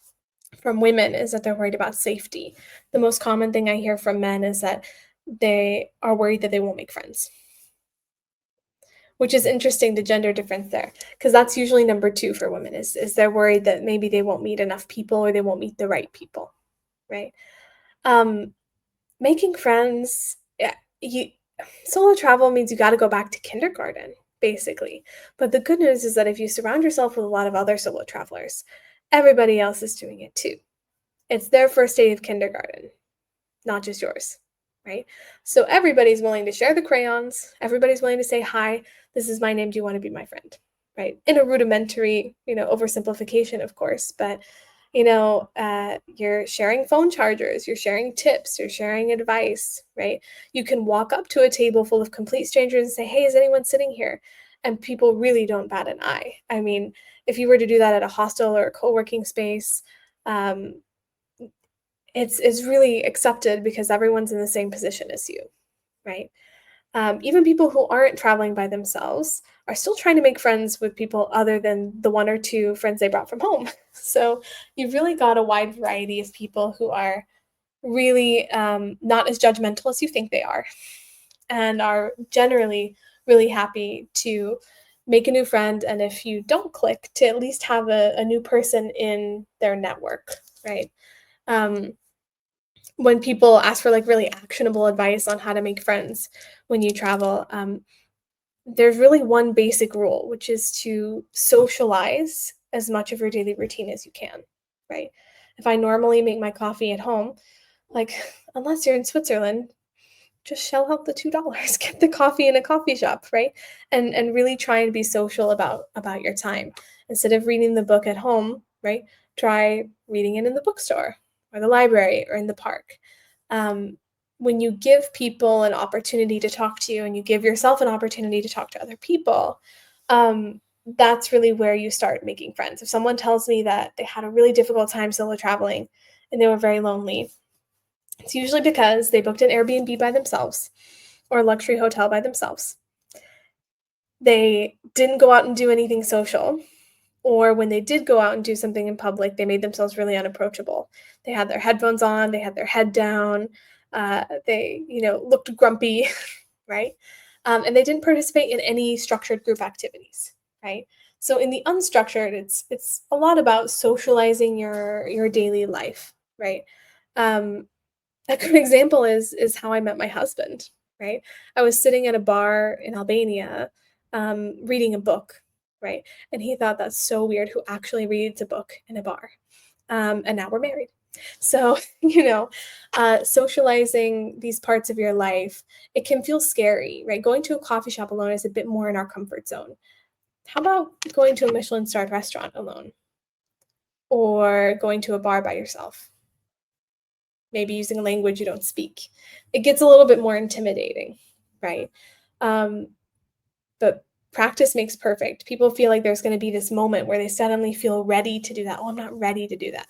Speaker 2: from women is that they're worried about safety. The most common thing I hear from men is that they are worried that they won't make friends, which is interesting, the gender difference there, because that's usually number two for women is they're worried that maybe they won't meet enough people or they won't meet the right people, right? Um, Making friends, yeah, you solo travel means you got to go back to kindergarten, basically. But the good news is that if you surround yourself with a lot of other solo travelers, everybody else is doing it too. It's their first day of kindergarten, not just yours, right? So everybody's willing to share the crayons. Everybody's willing to say, hi, this is my name. Do you want to be my friend? Right? In a rudimentary, oversimplification, of course, but You're sharing phone chargers, you're sharing tips, you're sharing advice, right? You can walk up to a table full of complete strangers and say, hey, is anyone sitting here? And people really don't bat an eye. I mean, if you were to do that at a hostel or a co-working space, it's really accepted because everyone's in the same position as you, right? Even people who aren't traveling by themselves are still trying to make friends with people other than the one or two friends they brought from home. So you've really got a wide variety of people who are really not as judgmental as you think they are, and are generally really happy to make a new friend. And if you don't click, to at least have a new person in their network, right? Um, when people ask for like really actionable advice on how to make friends when you travel, there's really one basic rule, which is to socialize as much of your daily routine as you can, right? If I normally make my coffee at home, like, unless you're in Switzerland, just shell out the $2, get the coffee in a coffee shop, right? And really try and be social about your time. Instead of reading the book at home, right? Try reading it in the bookstore or the library or in the park. Um, when you give people an opportunity to talk to you and you give yourself an opportunity to talk to other people, that's really where you start making friends. If someone tells me that they had a really difficult time solo traveling and they were very lonely, it's usually because they booked an Airbnb by themselves or a luxury hotel by themselves. They didn't go out and do anything social, or when they did go out and do something in public, they made themselves really unapproachable. They had their headphones on, they had their head down, they, looked grumpy, right? And they didn't participate in any structured group activities, right? So in the unstructured, it's a lot about socializing your daily life, right? Um, a good example is how I met my husband, right? I was sitting at a bar in Albania, reading a book, right? And he thought that's so weird, who actually reads a book in a bar. And now we're married. So, socializing these parts of your life, it can feel scary, right? Going to a coffee shop alone is a bit more in our comfort zone. How about going to a Michelin-starred restaurant alone, or going to a bar by yourself? Maybe using a language you don't speak. It gets a little bit more intimidating, right? Um, but practice makes perfect. People feel like there's going to be this moment where they suddenly feel ready to do that. Oh, I'm not ready to do that.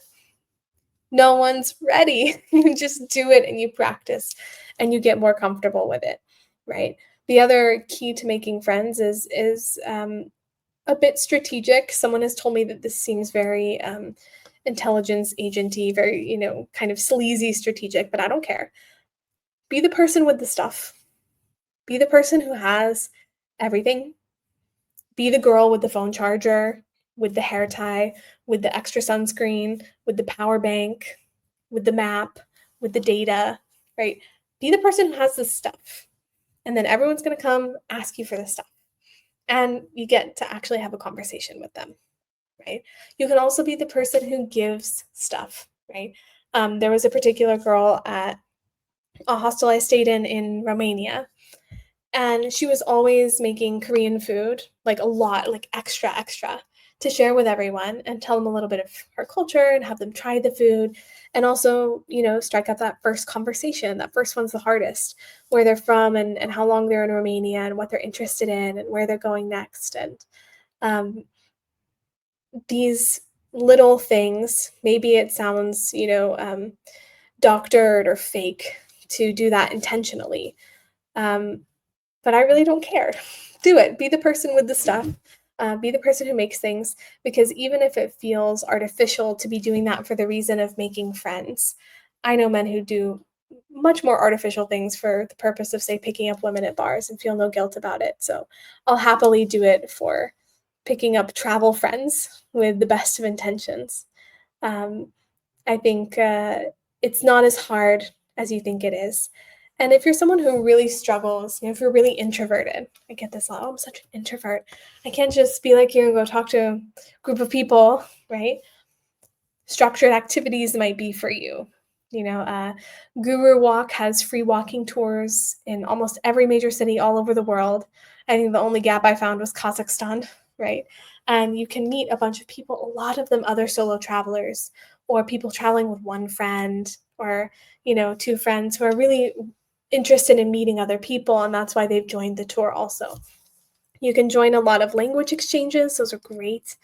Speaker 2: No one's ready. You just do it and you practice and you get more comfortable with it, right? The other key to making friends is a bit strategic. Someone has told me that this seems very intelligence agenty, very, kind of sleazy strategic, but I don't care. Be the person with the stuff. Be the person who has everything. Be the girl with the phone charger, with the hair tie, with the extra sunscreen, with the power bank, with the map, with the data, right? Be the person who has this stuff. And then everyone's going to come ask you for this stuff. And you get to actually have a conversation with them, right? You can also be the person who gives stuff, right? There was a particular girl at a hostel I stayed in Romania, and she was always making Korean food, like a lot, like extra, to share with everyone and tell them a little bit of her culture and have them try the food. And also, strike up that first conversation. That first one's the hardest, where they're from and how long they're in Romania and what they're interested in and where they're going next. And um, these little things, maybe it sounds, doctored or fake to do that intentionally. Um, but I really don't care. Do it. Be the person with the stuff. Be the person who makes things, because even if it feels artificial to be doing that for the reason of making friends, I know men who do much more artificial things for the purpose of, say, picking up women at bars and feel no guilt about it. So I'll happily do it for picking up travel friends with the best of intentions. Um, I think it's not as hard as you think it is. And if you're someone who really struggles, if you're really introverted, I get this a lot. Oh, I'm such an introvert. I can't just be like you and go talk to a group of people, right? Structured activities might be for you. Guru Walk has free walking tours in almost every major city all over the world. I think the only gap I found was Kazakhstan, right? And you can meet a bunch of people, a lot of them other solo travelers, or people traveling with one friend, or, two friends who are really interested in meeting other people, and that's why they've joined the tour also. You can join a lot of language exchanges. Those are great.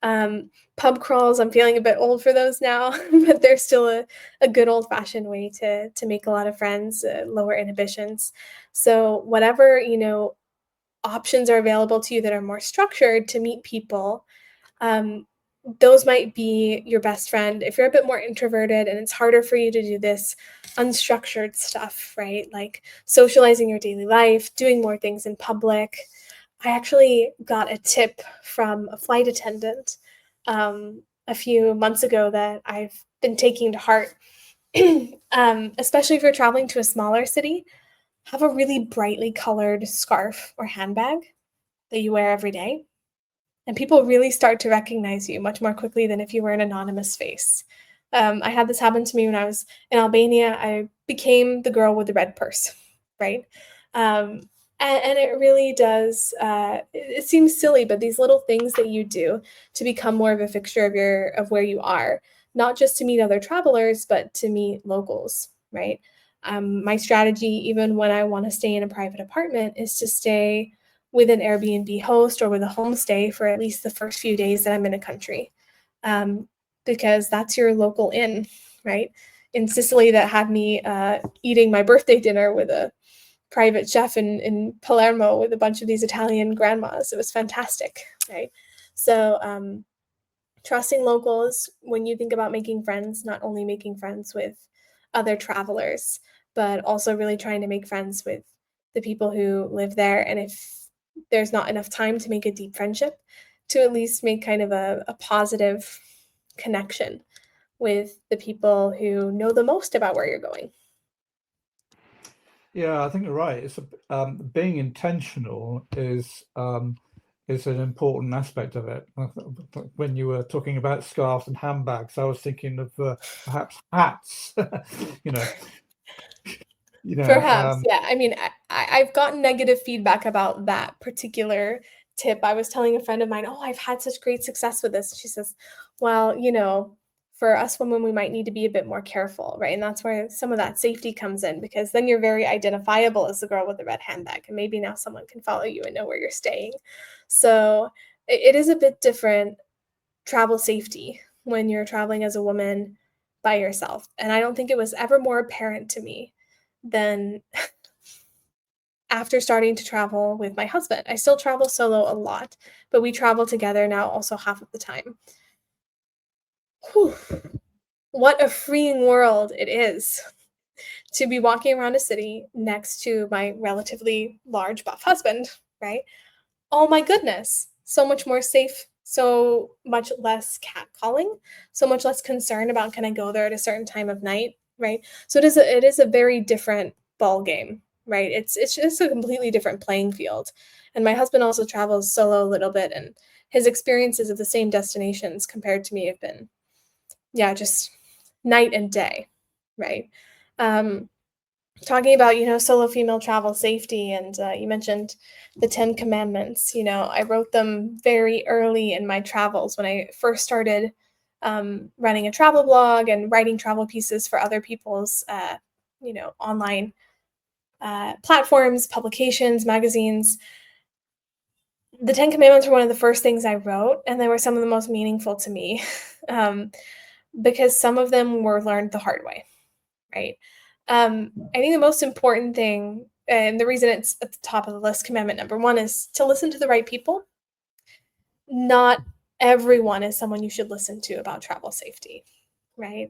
Speaker 2: Pub crawls, I'm feeling a bit old for those now, but they're still a good old-fashioned way to make a lot of friends, lower inhibitions. So whatever, options are available to you that are more structured to meet people, um, those might be your best friend. If you're a bit more introverted and it's harder for you to do this unstructured stuff, right? Like socializing your daily life, doing more things in public. I actually got a tip from a flight attendant a few months ago that I've been taking to heart. Especially if you're traveling to a smaller city, have a really brightly colored scarf or handbag that you wear every day. And people really start to recognize you much more quickly than if you were an anonymous face. I had this happen to me when I was in Albania. I became the girl with the red purse, right? Um, and it really does. It seems silly, but these little things that you do to become more of a fixture of where you are, not just to meet other travelers, but to meet locals, right? My strategy, even when I want to stay in a private apartment, is to stay with an Airbnb host or with a homestay for at least the first few days that I'm in a country, because that's your local inn, right? In Sicily, that had me eating my birthday dinner with a private chef in Palermo with a bunch of these Italian grandmas. It was fantastic, right? So trusting locals when you think about making friends, not only making friends with other travelers, but also really trying to make friends with the people who live there. And if there's not enough time to make a deep friendship, to at least make kind of a positive connection with the people who know the most about where you're going.
Speaker 1: Yeah, I think you're right. Being intentional is an important aspect of it. When you were talking about scarves and handbags, I was thinking of perhaps hats. you know,
Speaker 2: Perhaps, yeah. I mean, I've gotten negative feedback about that particular tip. I was telling a friend of mine, "Oh, I've had such great success with this." She says, "Well, for us women, we might need to be a bit more careful, right?" And that's where some of that safety comes in, because then you're very identifiable as the girl with the red handbag, and maybe now someone can follow you and know where you're staying. So it is a bit different travel safety when you're traveling as a woman by yourself. And I don't think it was ever more apparent to me than after starting to travel with my husband. I still travel solo a lot, but we travel together now also half of the time. Whew. What a freeing world it is to be walking around a city next to my relatively large buff husband, right? Oh my goodness, so much more safe, so much less catcalling, so much less concern about can I go there at a certain time of night, right? So it is a very different ball game, right? It's just a completely different playing field. And my husband also travels solo a little bit, and his experiences of the same destinations compared to me have been, yeah, just night and day, right? Um, Talking about, solo female travel safety, and you mentioned the 10 commandments. I wrote them very early in my travels when I first started running a travel blog and writing travel pieces for other people's, online platforms, publications, magazines. The 10 commandments were one of the first things I wrote, and they were some of the most meaningful to me, um, because some of them were learned the hard way, right? I think the most important thing, and the reason it's at the top of the list, commandment number one, is to listen to the right people. Not everyone is someone you should listen to about travel safety, right?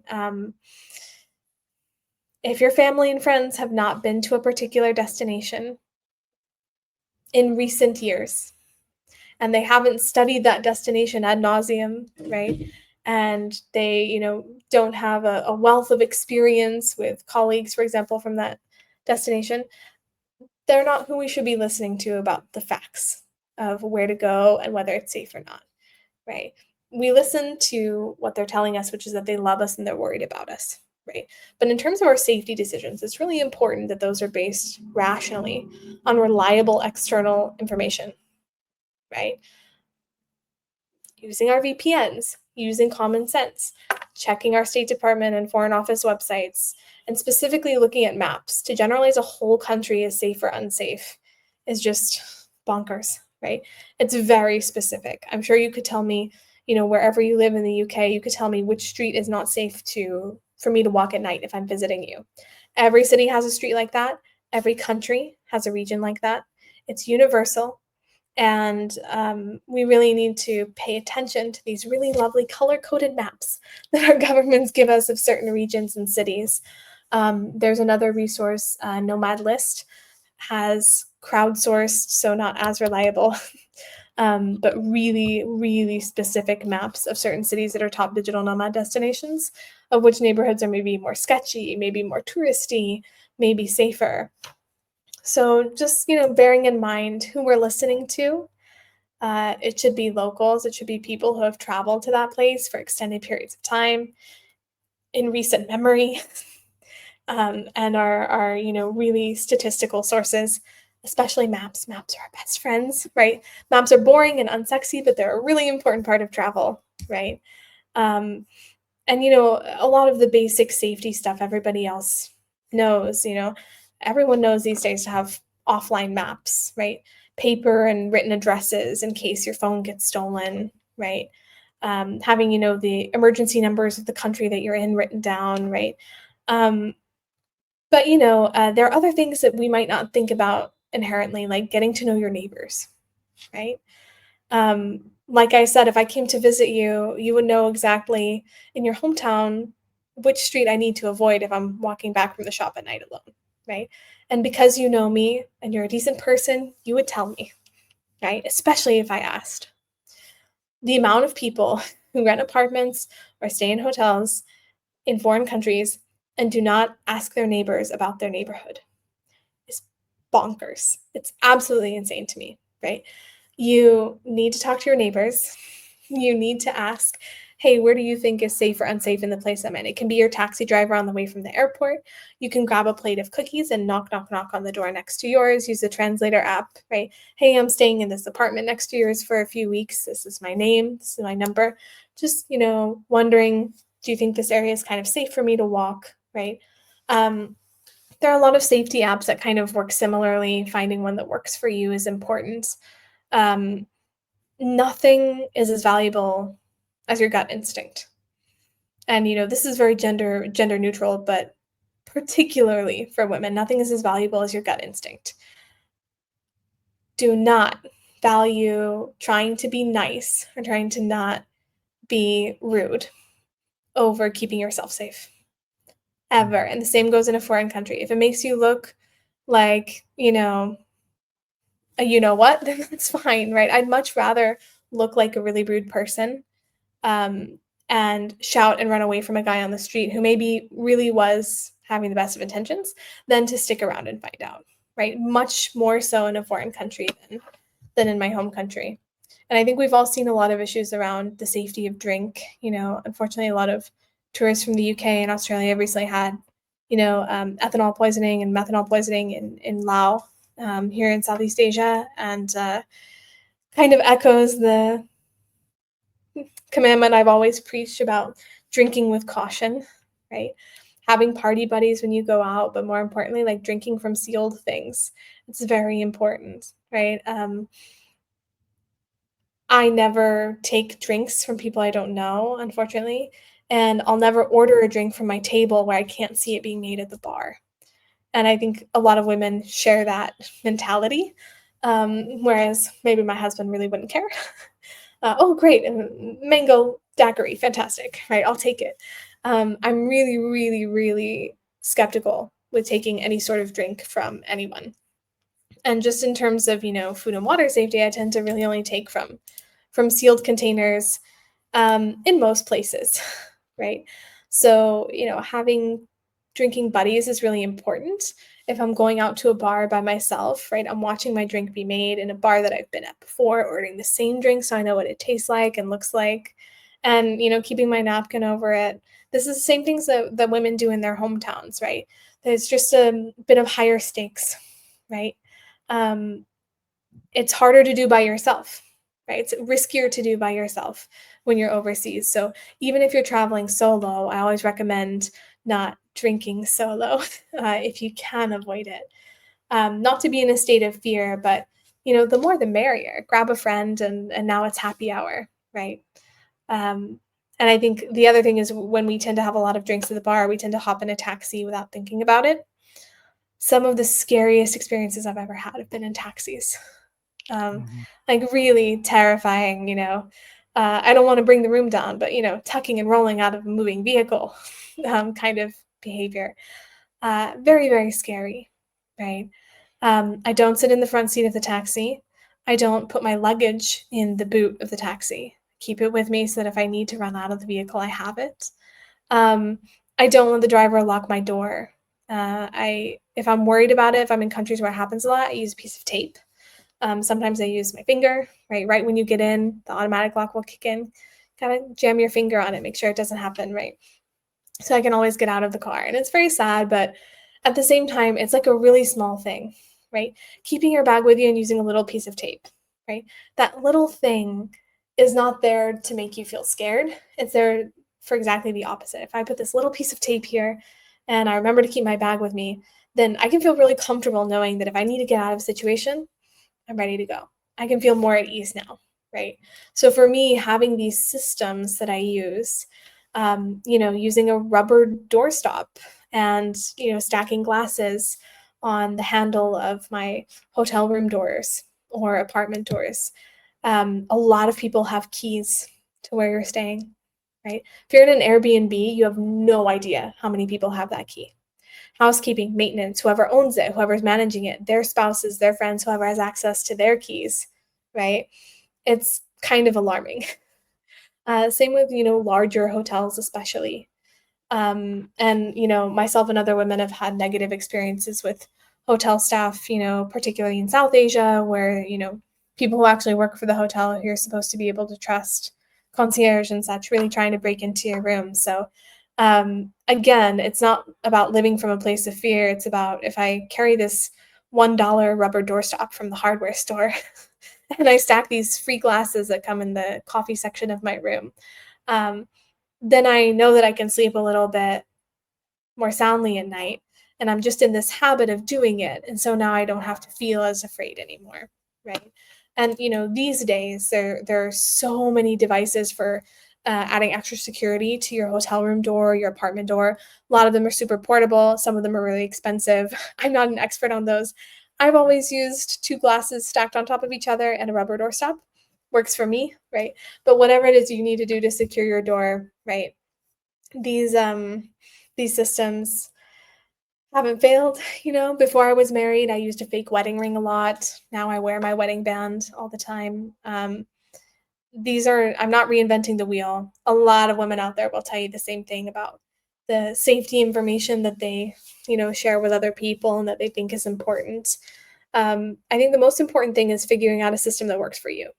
Speaker 2: If your family and friends have not been to a particular destination in recent years, and they haven't studied that destination ad nauseum, right? And they, don't have a wealth of experience with colleagues, for example, from that destination, they're not who we should be listening to about the facts of where to go and whether it's safe or not, right? We listen to what they're telling us, which is that they love us and they're worried about us, right? But in terms of our safety decisions, it's really important that those are based rationally on reliable external information, right? Using our VPNs, using common sense, checking our State Department and Foreign Office websites, and specifically looking at maps to generalize a whole country as safe or unsafe is just bonkers, right? It's very specific. I'm sure you could tell me, wherever you live in the UK, you could tell me which street is not safe for me to walk at night if I'm visiting you. Every city has a street like that. Every country has a region like that. It's universal. And we really need to pay attention to these really lovely color-coded maps that our governments give us of certain regions and cities. There's another resource, Nomad list, has crowdsourced, so not as reliable, but really, really specific maps of certain cities that are top digital nomad destinations, of which neighborhoods are maybe more sketchy, maybe more touristy, maybe safer. So just, bearing in mind who we're listening to, it should be locals. It should be people who have traveled to that place for extended periods of time in recent memory, and are really statistical sources, especially maps. Maps are our best friends, right? Maps are boring and unsexy, but they're a really important part of travel, right? And, a lot of the basic safety stuff everybody else knows, everyone knows these days to have offline maps, right? Paper and written addresses in case your phone gets stolen, right? Having, the emergency numbers of the country that you're in written down, right? But, there are other things that we might not think about inherently, like getting to know your neighbors, right? Like I said, if I came to visit you, you would know exactly in your hometown which street I need to avoid if I'm walking back from the shop at night alone, right? And because you know me and you're a decent person, you would tell me, right? Especially if I asked. The amount of people who rent apartments or stay in hotels in foreign countries and do not ask their neighbors about their neighborhood is bonkers. It's absolutely insane to me, right? You need to talk to your neighbors. You need to ask, hey, where do you think is safe or unsafe in the place I'm in? It can be your taxi driver on the way from the airport. You can grab a plate of cookies and knock, knock, knock on the door next to yours. Use the translator app, right? Hey, I'm staying in this apartment next to yours for a few weeks. This is my name. This is my number. Just, wondering, do you think this area is kind of safe for me to walk, right? There are a lot of safety apps that kind of work similarly. Finding one that works for you is important. Nothing is as valuable as your gut instinct. And, this is very gender neutral, but particularly for women, nothing is as valuable as your gut instinct. Do not value trying to be nice or trying to not be rude over keeping yourself safe. Ever. And the same goes in a foreign country. If it makes you look like, what, then that's fine, right? I'd much rather look like a really rude person and shout and run away from a guy on the street who maybe really was having the best of intentions than to stick around and find out, right? Much more so in a foreign country than in my home country. And I think we've all seen a lot of issues around the safety of drink. Unfortunately, a lot of tourists from the UK and Australia recently had, ethanol poisoning and methanol poisoning in Laos, here in Southeast Asia, and kind of echoes the commandment I've always preached about drinking with caution, right? Having party buddies when you go out, but more importantly, like drinking from sealed things. It's very important, right? I never take drinks from people I don't know, unfortunately, and I'll never order a drink from my table where I can't see it being made at the bar. And I think a lot of women share that mentality, whereas maybe my husband really wouldn't care. Oh, great, mango daiquiri, fantastic, right? I'll take it. I'm really, really, really skeptical with taking any sort of drink from anyone. And just in terms of, food and water safety, I tend to really only take from sealed containers in most places, right? So, having drinking buddies is really important. If I'm going out to a bar by myself, right, I'm watching my drink be made in a bar that I've been at before, ordering the same drink so I know what it tastes like and looks like, and, keeping my napkin over it. This is the same things that women do in their hometowns, right? There's just a bit of higher stakes, right? It's harder to do by yourself, right? It's riskier to do by yourself when you're overseas. So even if you're traveling solo, I always recommend not drinking solo if you can avoid it. Not to be in a state of fear, but the more the merrier. Grab a friend, and now it's happy hour, right? Um, and I think the other thing is when we tend to have a lot of drinks at the bar, we tend to hop in a taxi without thinking about it. Some of the scariest experiences I've ever had have been in taxis. Like really terrifying, I don't want to bring the room down, but tucking and rolling out of a moving vehicle kind of behavior. Very, very scary, right? I don't sit in the front seat of the taxi. I don't put my luggage in the boot of the taxi. Keep it with me so that if I need to run out of the vehicle, I have it. I don't let the driver lock my door. If I'm worried about it, if I'm in countries where it happens a lot, I use a piece of tape. Sometimes I use my finger, right? Right when you get in, the automatic lock will kick in. Kind of jam your finger on it, make sure it doesn't happen, right? So I can always get out of the car. And it's very sad, but at the same time, it's like a really small thing, right? Keeping your bag with you and using a little piece of tape, right? That little thing is not there to make you feel scared. It's there for exactly the opposite. If I put this little piece of tape here and I remember to keep my bag with me, then I can feel really comfortable knowing that if I need to get out of a situation, I'm ready to go. I can feel more at ease now, right? So for me, having these systems that I use, using a rubber doorstop and, stacking glasses on the handle of my hotel room doors or apartment doors. A lot of people have keys to where you're staying, right? If you're in an Airbnb, you have no idea how many people have that key. Housekeeping, maintenance, whoever owns it, whoever's managing it, their spouses, their friends, whoever has access to their keys, right? It's kind of alarming. Same with, larger hotels, especially. And, myself and other women have had negative experiences with hotel staff, particularly in South Asia, where, people who actually work for the hotel you're supposed to be able to trust, concierge and such, really trying to break into your room. So, again, it's not about living from a place of fear. It's about if I carry this $1 rubber doorstop from the hardware store and I stack these free glasses that come in the coffee section of my room, then I know that I can sleep a little bit more soundly at night. And I'm just in this habit of doing it. And so now I don't have to feel as afraid anymore. Right. And, these days there are so many devices for adding extra security to your hotel room door, your apartment door. A lot of them are super portable. Some of them are really expensive. I'm not an expert on those. I've always used two glasses stacked on top of each other and a rubber doorstop. Works for me, right? But whatever it is you need to do to secure your door, right? These systems haven't failed. Before I was married, I used a fake wedding ring a lot. Now I wear my wedding band all the time. I'm not reinventing the wheel. A lot of women out there will tell you the same thing about the safety information that they, share with other people and that they think is important. I think the most important thing is figuring out a system that works for you.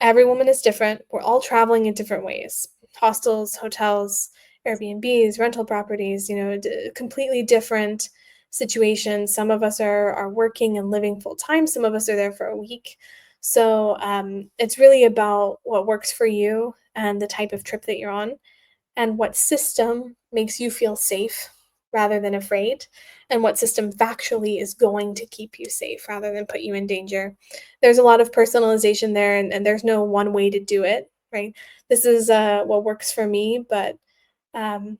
Speaker 2: Every woman is different. We're all traveling in different ways. Hostels, hotels, Airbnbs, rental properties, completely different situations. Some of us are working and living full time. Some of us are there for a week. So it's really about what works for you and the type of trip that you're on and what system makes you feel safe rather than afraid, and what system factually is going to keep you safe rather than put you in danger. There's a lot of personalization there, and there's no one way to do it, right? This is what works for me, but um,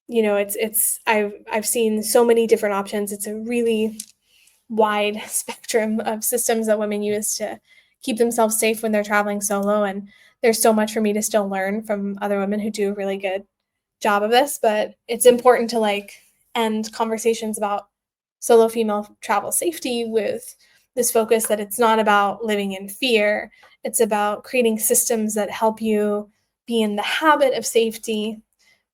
Speaker 2: I've seen so many different options. It's a really wide spectrum of systems that women use to keep themselves safe when they're traveling solo, and there's so much for me to still learn from other women who do a really good job of this, but it's important to end conversations about solo female travel safety with this focus that it's not about living in fear. It's about creating systems that help you be in the habit of safety,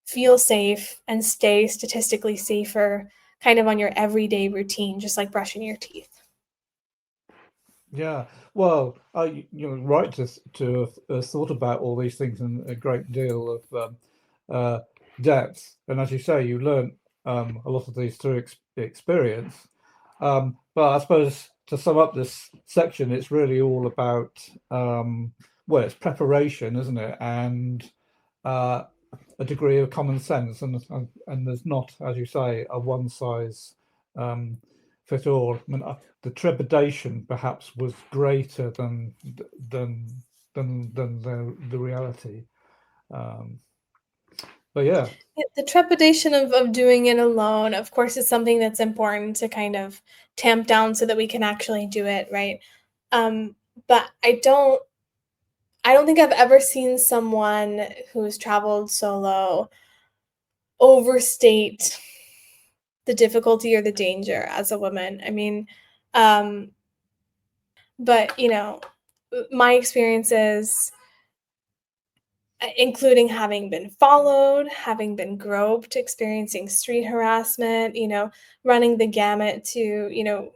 Speaker 2: feel safe, and stay statistically safer kind of on your everyday routine, just like brushing your teeth.
Speaker 1: Yeah, well, you're right to have thought about all these things in a great deal of uh, depth. And as you say, you learn a lot of these through experience. But I suppose to sum up this section, it's really all about well, it's preparation, isn't it, and a degree of common sense, and there's not, as you say, a one size fit all. I mean, the trepidation perhaps was greater than the reality. But yeah,
Speaker 2: The trepidation of doing it alone, of course, is something that's important to kind of tamp down so that we can actually do it, right? But I don't think I've ever seen someone who's traveled solo overstate the difficulty or the danger as a woman. I mean, um, but my experiences, including having been followed, having been groped, experiencing street harassment, running the gamut to,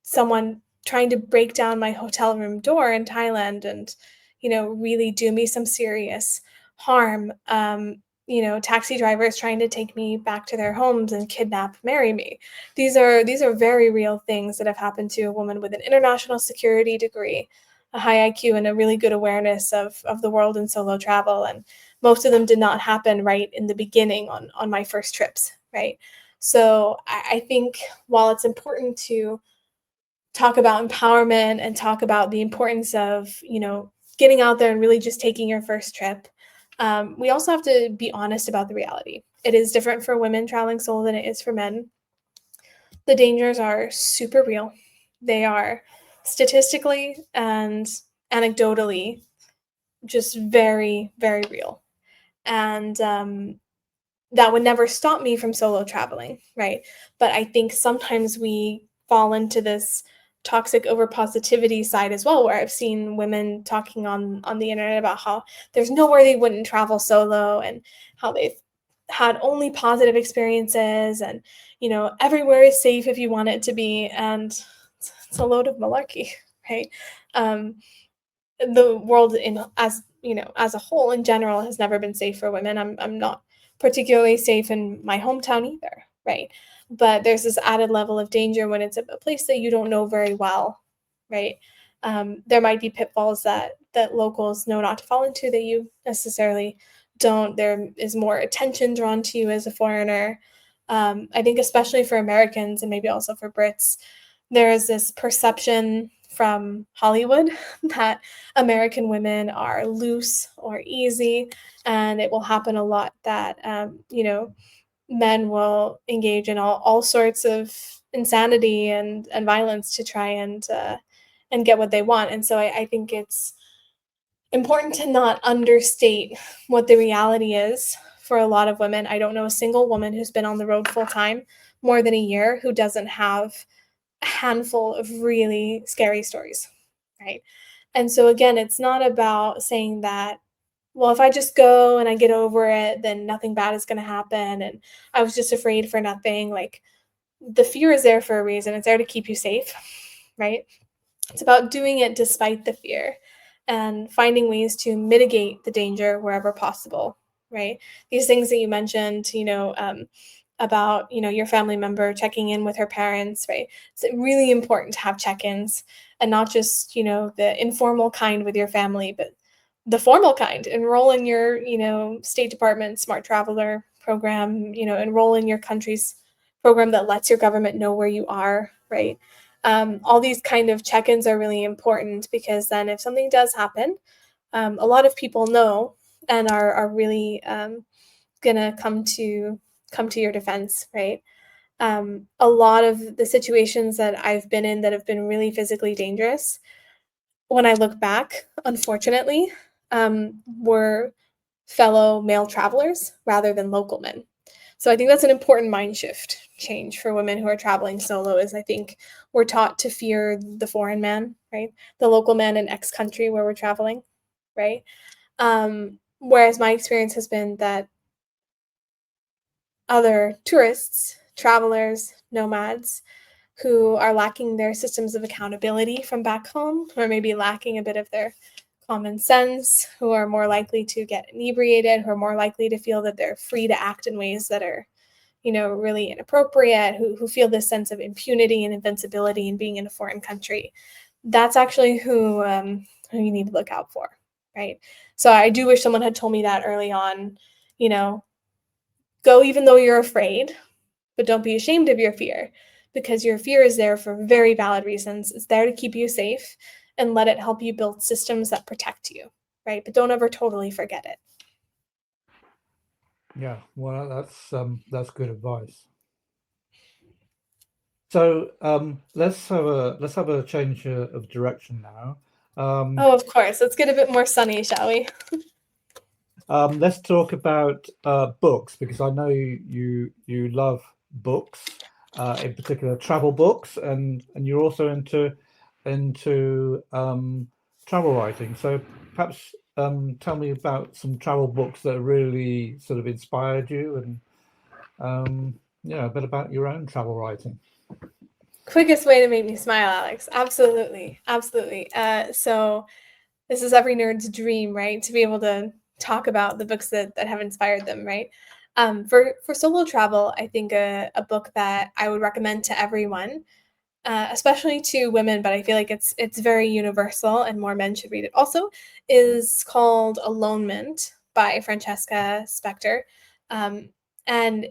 Speaker 2: someone trying to break down my hotel room door in Thailand and, really do me some serious harm. Taxi drivers trying to take me back to their homes and kidnap, marry me. These are very real things that have happened to a woman with an international security degree, a high IQ, and a really good awareness of the world and solo travel. And most of them did not happen right in the beginning on my first trips, right? So I think while it's important to talk about empowerment and talk about the importance of, getting out there and really just taking your first trip, we also have to be honest about the reality. It is different for women traveling solo than it is for men. The dangers are super real. They are statistically and anecdotally just very, very real. And that would never stop me from solo traveling, right? But I think sometimes we fall into this toxic overpositivity side as well, where I've seen women talking on the internet about how there's nowhere they wouldn't travel solo and how they've had only positive experiences and everywhere is safe if you want it to be, and it's a load of malarkey, right? um, the world as a whole in general has never been safe for women. I'm not particularly safe in my hometown either, right? But there's this added level of danger when it's a place that you don't know very well, right? There might be pitfalls that locals know not to fall into that you necessarily don't. There is more attention drawn to you as a foreigner. I think especially for Americans and maybe also for Brits, there is this perception from Hollywood that American women are loose or easy, and it will happen a lot that men will engage in all sorts of insanity and violence to try and get what they want. And so I think it's important to not understate what the reality is for a lot of women. I don't know a single woman who's been on the road full time more than a year who doesn't have a handful of really scary stories, right? And so again, it's not about saying that, well, if I just go and I get over it, then nothing bad is going to happen. And I was just afraid for nothing. Like, the fear is there for a reason. It's there to keep you safe, right? It's about doing it despite the fear and finding ways to mitigate the danger wherever possible, right? These things that you mentioned, about your family member checking in with her parents, right? It's really important to have check-ins, and not just the informal kind with your family, but the formal kind. Enroll in your State Department Smart Traveler program. Enroll in your country's program that lets your government know where you are, right? All these kind of check-ins are really important, because then if something does happen, a lot of people know and are really gonna come to your defense, right? A lot of the situations that I've been in that have been really physically dangerous, when I look back, unfortunately, were fellow male travelers rather than local men. So I think that's an important mind shift change for women who are traveling solo. Is I think we're taught to fear the foreign man, right? The local man in X country where we're traveling, right? Whereas my experience has been that other tourists, travelers, nomads who are lacking their systems of accountability from back home, or maybe lacking a bit of their common sense, who are more likely to get inebriated, who are more likely to feel that they're free to act in ways that are, really inappropriate, who feel this sense of impunity and invincibility in being in a foreign country. That's actually who you need to look out for, right? So I do wish someone had told me that early on, go even though you're afraid, but don't be ashamed of your fear, because your fear is there for very valid reasons. It's there to keep you safe, and let it help you build systems that protect you, right? But don't ever totally forget it.
Speaker 1: Yeah, well, that's good advice. So let's have a change of direction now.
Speaker 2: Oh, of course. Let's get a bit more sunny, shall we?
Speaker 1: Let's talk about books, because I know you love books, in particular travel books, and you're also into travel writing. So perhaps tell me about some travel books that really sort of inspired you, and yeah, a bit about your own travel writing.
Speaker 2: Quickest way to make me smile, Alex. Absolutely. Absolutely. So this is every nerd's dream, right? To be able to talk about the books that have inspired them, right? For solo travel, I think a book that I would recommend to everyone, especially to women, but I feel like it's very universal and more men should read it also, is called Alonement by Francesca Spector. Um, and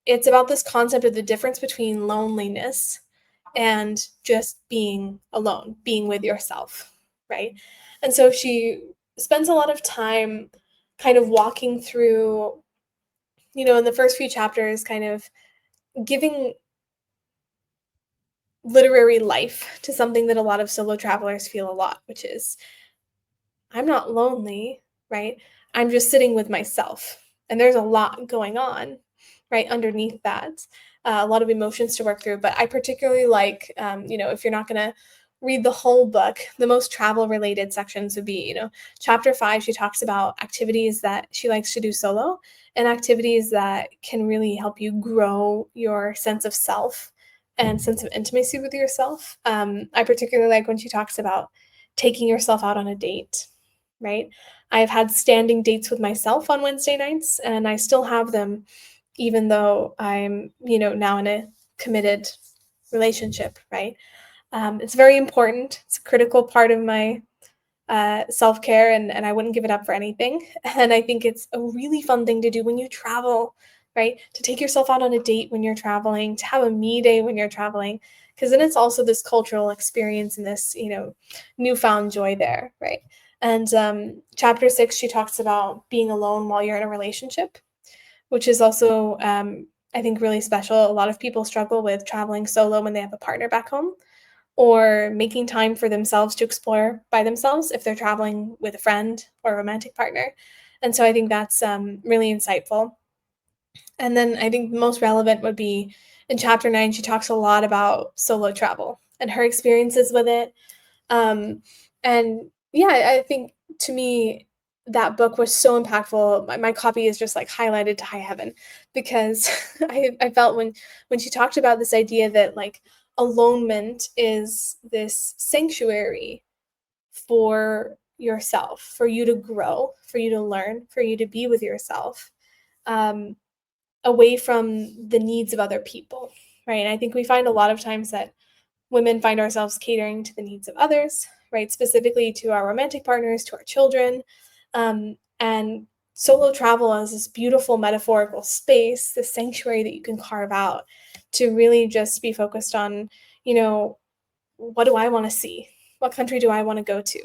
Speaker 2: it's about this concept of the difference between loneliness and just being alone, being with yourself, right? And so she spends a lot of time kind of walking through, in the first few chapters, kind of giving literary life to something that a lot of solo travelers feel a lot, which is, I'm not lonely, right? I'm just sitting with myself. And there's a lot going on, right, underneath that. A lot of emotions to work through. But I particularly like, if you're not going to read the whole book, the most travel related sections would be, chapter 5, she talks about activities that she likes to do solo and activities that can really help you grow your sense of self and sense of intimacy with yourself. I particularly like when she talks about taking yourself out on a date, right? I've had standing dates with myself on Wednesday nights, and I still have them even though I'm, now in a committed relationship, right? It's very important. It's a critical part of my self-care, and I wouldn't give it up for anything. And I think it's a really fun thing to do when you travel, right? To take yourself out on a date when you're traveling, to have a me day when you're traveling, because then it's also this cultural experience and this, newfound joy there, right? And chapter 6, she talks about being alone while you're in a relationship, which is also, I think, really special. A lot of people struggle with traveling solo when they have a partner back home, or making time for themselves to explore by themselves if they're traveling with a friend or a romantic partner. And so I think that's really insightful. And then I think the most relevant would be in chapter 9, she talks a lot about solo travel and her experiences with it. And yeah, I think to me, that book was so impactful. My copy is just like highlighted to high heaven, because I felt when she talked about this idea that like alonement is this sanctuary for yourself, for you to grow, for you to learn, for you to be with yourself, um, away from the needs of other people, right? And I think we find a lot of times that women find ourselves catering to the needs of others, right? Specifically to our romantic partners, to our children. And solo travel is this beautiful metaphorical space, this sanctuary that you can carve out to really just be focused on, what do I want to see? What country do I want to go to?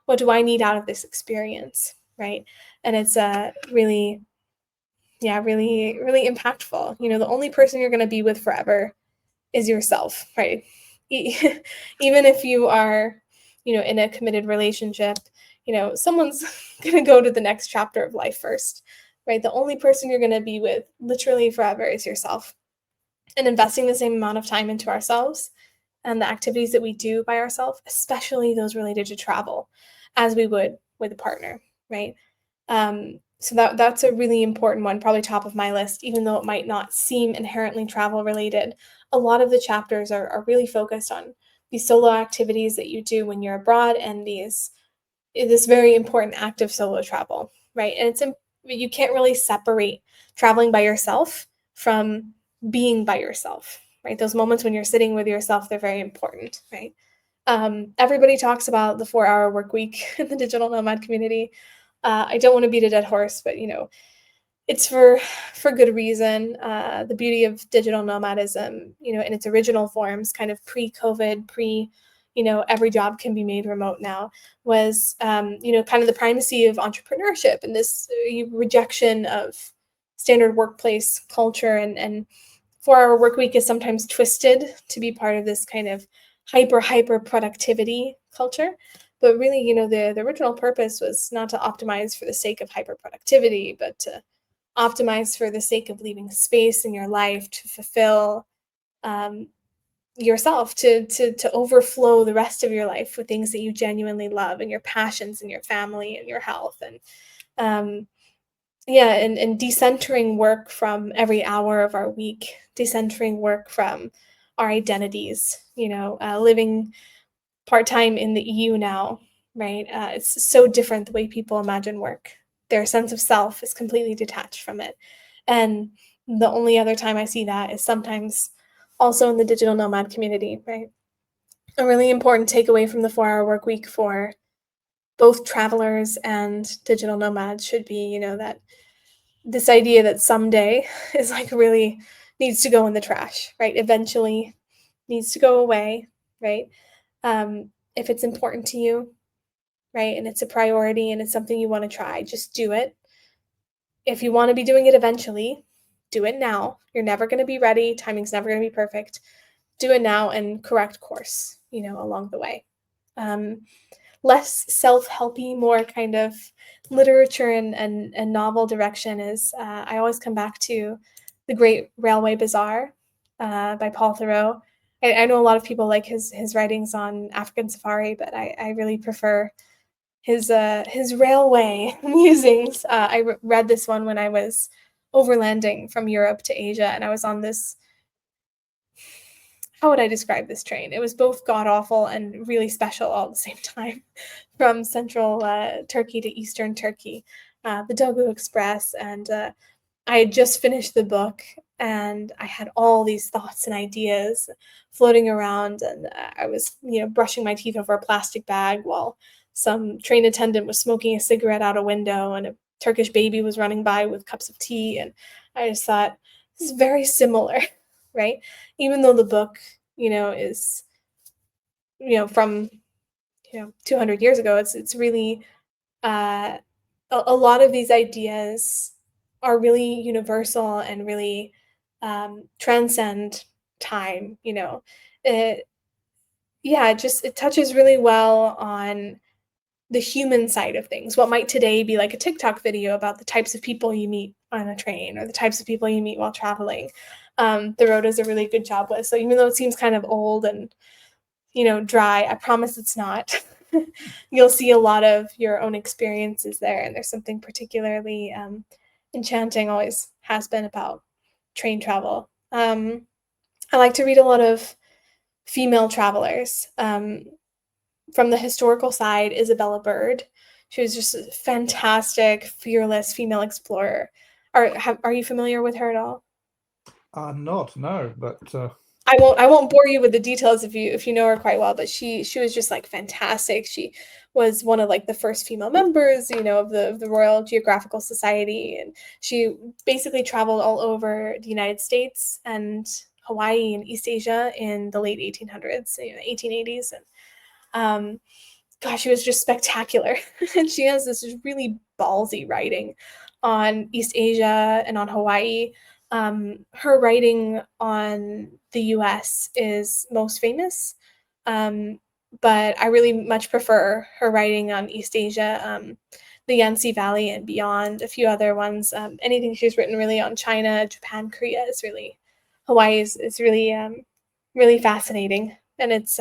Speaker 2: What do I need out of this experience, right? And it's really, yeah, really, really impactful. The only person you're going to be with forever is yourself, right? Even if you are, in a committed relationship, someone's going to go to the next chapter of life first, right? The only person you're going to be with literally forever is yourself. And investing the same amount of time into ourselves and the activities that we do by ourselves, especially those related to travel, as we would with a partner, right? So that's a really important one, probably top of my list, even though it might not seem inherently travel related. A lot of the chapters are really focused on these solo activities that you do when you're abroad, and this very important act of solo travel, right? And you can't really separate traveling by yourself from being by yourself, right? Those moments when you're sitting with yourself, they're very important, right? Everybody talks about the 4-hour work week in the digital nomad community. I don't want to beat a dead horse, but it's for good reason. The beauty of digital nomadism, in its original forms, kind of pre-COVID, every job can be made remote now, was kind of the primacy of entrepreneurship and this rejection of standard workplace culture, and 4-hour work week is sometimes twisted to be part of this kind of hyper productivity culture. But really, the original purpose was not to optimize for the sake of hyper productivity, but to optimize for the sake of leaving space in your life to fulfill yourself, to overflow the rest of your life with things that you genuinely love, and your passions and your family and your health. And and decentering work from every hour of our week, decentering work from our identities, living part-time in the EU now, right? It's so different the way people imagine work. Their sense of self is completely detached from it. And the only other time I see that is sometimes also in the digital nomad community, right? A really important takeaway from the 4-hour work week for both travelers and digital nomads should be, that this idea that someday is like really needs to go in the trash, right? Eventually needs to go away, right? If it's important to you, right, and it's a priority and it's something you want to try, just do it. If you want to be doing it eventually, do it now. You're never going to be ready. Timing's never going to be perfect. Do it now and correct course, along the way. Less self-helpy, more kind of literature and novel direction is, I always come back to The Great Railway Bazaar by Paul Thoreau. I know a lot of people like his writings on African safari, but I really prefer his railway musings. I read this one when I was overlanding from Europe to Asia, and I was on this, how would I describe this train? It was both god-awful and really special all at the same time, from central Turkey to eastern Turkey, the Dogu Express. And I had just finished the book, and I had all these thoughts and ideas floating around, and I was, brushing my teeth over a plastic bag while some train attendant was smoking a cigarette out a window, and a Turkish baby was running by with cups of tea. And I just thought, this is very similar, right? Even though the book, is, from, 200 years ago, it's really, a lot of these ideas are really universal and really transcend time. It touches really well on the human side of things. What might today be like a TikTok video about the types of people you meet on a train or the types of people you meet while traveling. Thoreau does a really good job with. So even though it seems kind of old and dry, I promise it's not. You'll see a lot of your own experiences there, and there's something particularly enchanting, always has been, about train travel. I like to read a lot of female travelers. From the historical side, Isabella Bird. She was just a fantastic, fearless female explorer. Are you familiar with her at all?
Speaker 1: I'm not, no, but
Speaker 2: I won't bore you with the details if you know her quite well, but she was just like fantastic. She was one of like the first female members, of the Royal Geographical Society, and she basically traveled all over the United States and Hawaii and East Asia in the late 1800s, 1880s, and gosh, she was just spectacular. And she has this really ballsy writing on East Asia and on Hawaii. Her writing on the US is most famous, but I really much prefer her writing on East Asia, the Yangtze Valley and beyond, a few other ones. Anything she's written really on China, Japan, Korea is really, Hawaii is really, really fascinating. And it's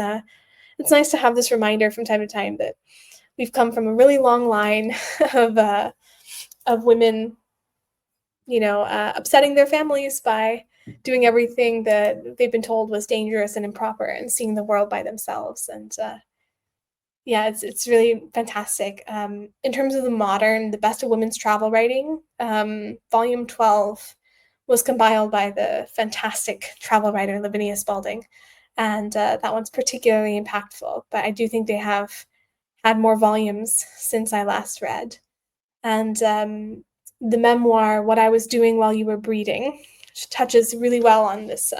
Speaker 2: nice to have this reminder from time to time that we've come from a really long line of women, upsetting their families by doing everything that they've been told was dangerous and improper, and seeing the world by themselves. And it's really fantastic. In terms of the best of women's travel writing, volume 12 was compiled by the fantastic travel writer Lavinia Spalding, and that one's particularly impactful. But I do think they have had more volumes since I last read. And the memoir, What I Was Doing While You Were Breeding, which touches really well on this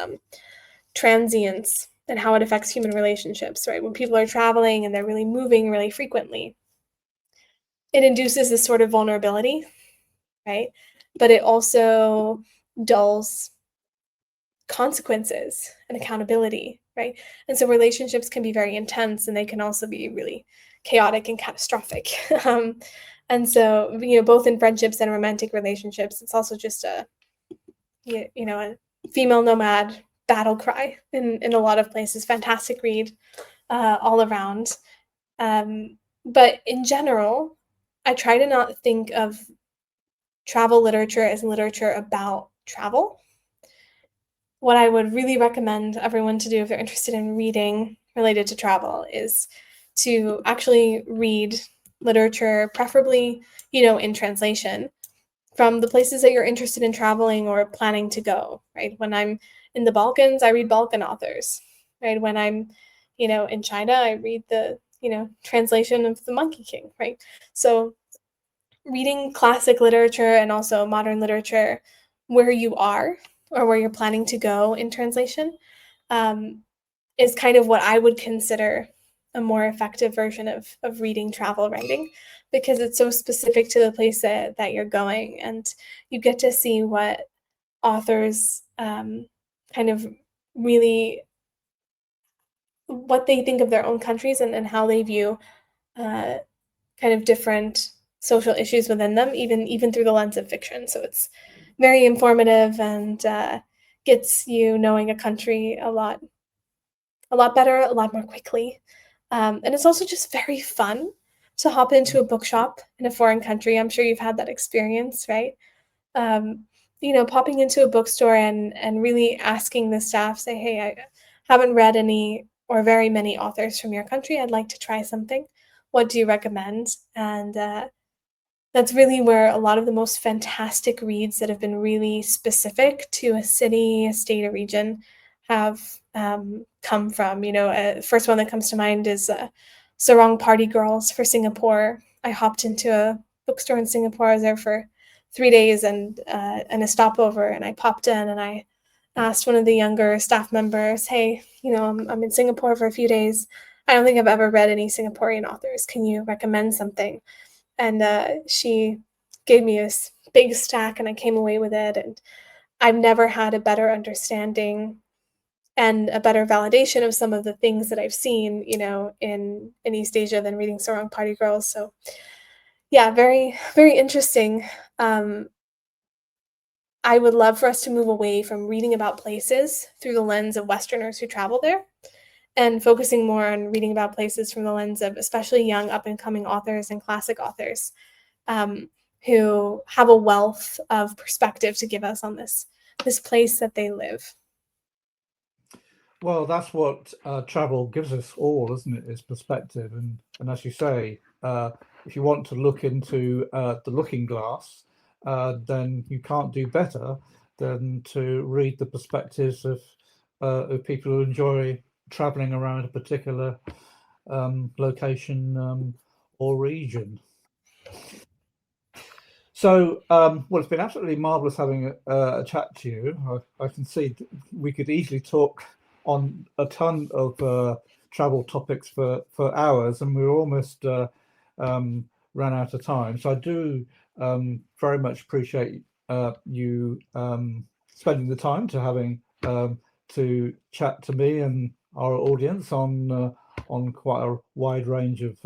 Speaker 2: transience and how it affects human relationships, right? When people are traveling and they're really moving really frequently, it induces this sort of vulnerability, right? But it also dulls consequences and accountability, right? And so relationships can be very intense, and they can also be really chaotic and catastrophic. And so, both in friendships and romantic relationships, it's also just a female nomad battle cry in a lot of places. Fantastic read all around. But in general, I try to not think of travel literature as literature about travel. What I would really recommend everyone to do if they're interested in reading related to travel is to actually read literature, preferably, in translation, from the places that you're interested in traveling or planning to go, right? When I'm in the Balkans, I read Balkan authors, right? When I'm, in China, I read the, translation of The Monkey King, right? So reading classic literature and also modern literature where you are or where you're planning to go in translation is kind of what I would consider a more effective version of reading travel writing, because it's so specific to the place that you're going, and you get to see what authors kind of really, what they think of their own countries and how they view kind of different social issues within them, even through the lens of fiction. So it's very informative and gets you knowing a country a lot better, a lot more quickly. And it's also just very fun to hop into a bookshop in a foreign country. I'm sure you've had that experience, right? Um, popping into a bookstore and really asking the staff, say, hey, I haven't read any or very many authors from your country. I'd like to try something. What do you recommend? And that's really where a lot of the most fantastic reads that have been really specific to a city, a state, a region have come from. First one that comes to mind is Sarong Party Girls for Singapore. I hopped into a bookstore in Singapore. I was there for 3 days and a stopover, and I popped in and I asked one of the younger staff members, hey, I'm in Singapore for a few days. I don't think I've ever read any Singaporean authors. Can you recommend something? And she gave me this big stack, and I came away with it. And I've never had a better understanding and a better validation of some of the things that I've seen, in East Asia than reading Sarong Party Girls. So yeah, very, very interesting. I would love for us to move away from reading about places through the lens of Westerners who travel there, and focusing more on reading about places from the lens of especially young up-and-coming authors and classic authors who have a wealth of perspective to give us on this place that they live.
Speaker 1: Well, that's what travel gives us all, isn't it? Is perspective, and as you say, if you want to look into the looking glass, then you can't do better than to read the perspectives of people who enjoy traveling around a particular location or region. So, well, it's been absolutely marvelous having a chat to you. I can see we could easily talk on a ton of travel topics for hours, and we're almost ran out of time. So I do very much appreciate you spending the time to having to chat to me and our audience on quite a wide range of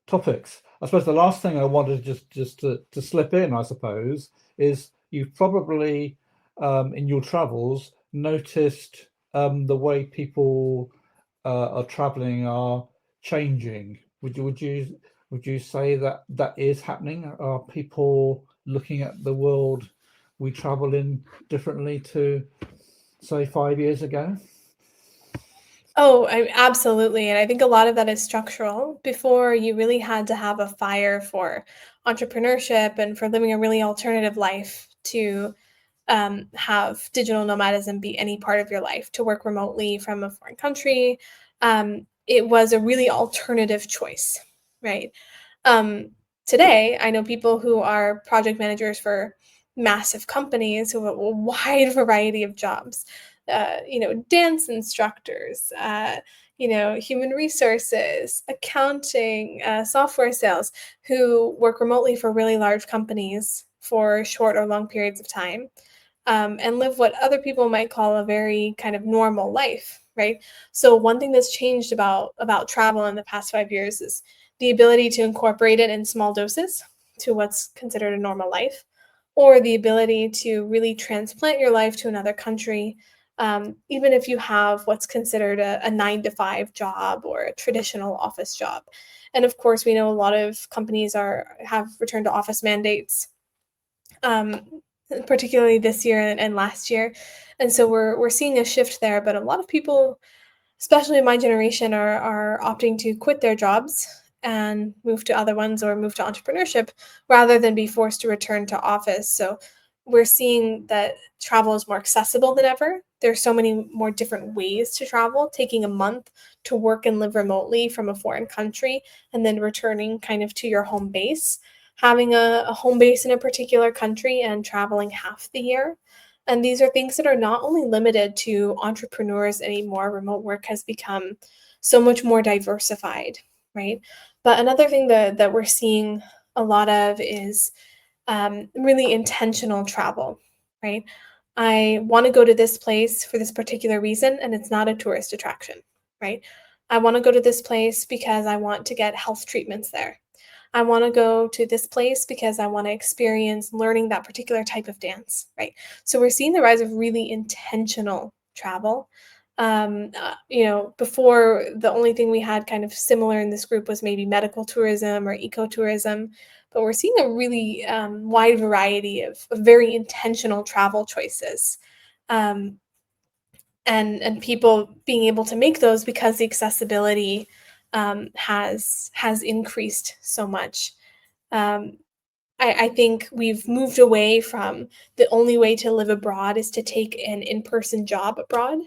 Speaker 1: topics. I suppose the last thing I wanted just to slip in, I suppose, is you've probably in your travels noticed the way people are traveling are changing. Would you say that is happening? Are people looking at the world we travel in differently to, say, 5 years ago?
Speaker 2: Oh, absolutely. And I think a lot of that is structural. Before, you really had to have a fire for entrepreneurship and for living a really alternative life to have digital nomadism be any part of your life, to work remotely from a foreign country. It was a really alternative choice, right? Today, I know people who are project managers for massive companies who have a wide variety of jobs. Dance instructors, human resources, accounting, software sales, who work remotely for really large companies for short or long periods of time, and live what other people might call a very kind of normal life, right? So one thing that's changed about travel in the past 5 years is the ability to incorporate it in small doses to what's considered a normal life, or the ability to really transplant your life to another country, even if you have what's considered a 9 to 5 job or a traditional office job. And of course, we know a lot of companies have return to office mandates, um, particularly this year and last year. And so we're seeing a shift there. But a lot of people, especially in my generation, are opting to quit their jobs and move to other ones or move to entrepreneurship rather than be forced to return to office. So we're seeing that travel is more accessible than ever. There's so many more different ways to travel, taking a month to work and live remotely from a foreign country and then returning kind of to your home base, having a home base in a particular country and traveling half the year. And these are things that are not only limited to entrepreneurs anymore. Remote work has become so much more diversified, right? But another thing that we're seeing a lot of is really intentional travel, right? I want to go to this place for this particular reason, and it's not a tourist attraction, right? I want to go to this place because I want to get health treatments there. I want to go to this place because I want to experience learning that particular type of dance, right? So we're seeing the rise of really intentional travel. Before, the only thing we had kind of similar in this group was maybe medical tourism or ecotourism, but we're seeing a really wide variety of very intentional travel choices. Um, and people being able to make those because the accessibility has increased so much. Um, I think we've moved away from the only way to live abroad is to take an in-person job abroad.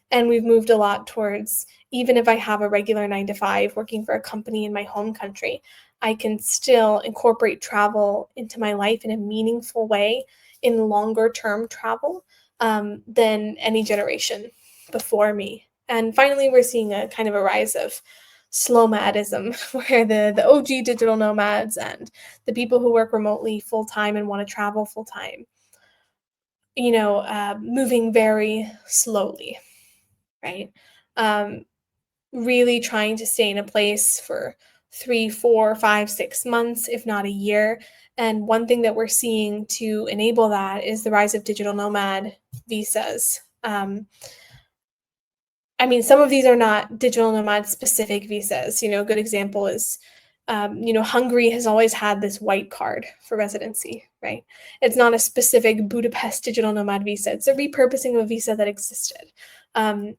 Speaker 2: And we've moved a lot towards, even if I have a regular 9 to 5 working for a company in my home country, I can still incorporate travel into my life in a meaningful way in longer term travel than any generation before me. And finally, we're seeing a kind of a rise of slow madism, where the OG digital nomads and the people who work remotely full time and want to travel full time, moving very slowly, right? Um, Really trying to stay in a place for 3, 4, 5, 6 months, if not a year. And one thing that we're seeing to enable that is the rise of digital nomad visas. Some of these are not digital nomad specific visas. A good example is, Hungary has always had this white card for residency, right? It's not a specific Budapest digital nomad visa. It's a repurposing of a visa that existed.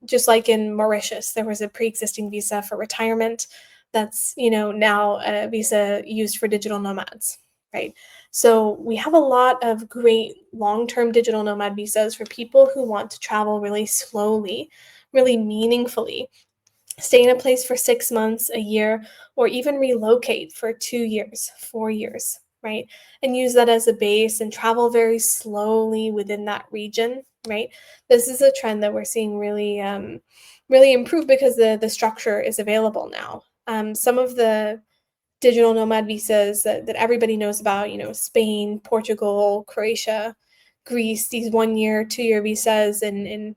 Speaker 2: Just like in Mauritius, there was a pre-existing visa for retirement that's, now a visa used for digital nomads, right? So we have a lot of great long-term digital nomad visas for people who want to travel really slowly, really meaningfully, stay in a place for 6 months, a year, or even relocate for 2 years, 4 years, right? And use that as a base and travel very slowly within that region, right? This is a trend that we're seeing really improve because the structure is available now. Some of the digital nomad visas that everybody knows about, Spain, Portugal, Croatia, Greece, these 1 year, 2 year visas in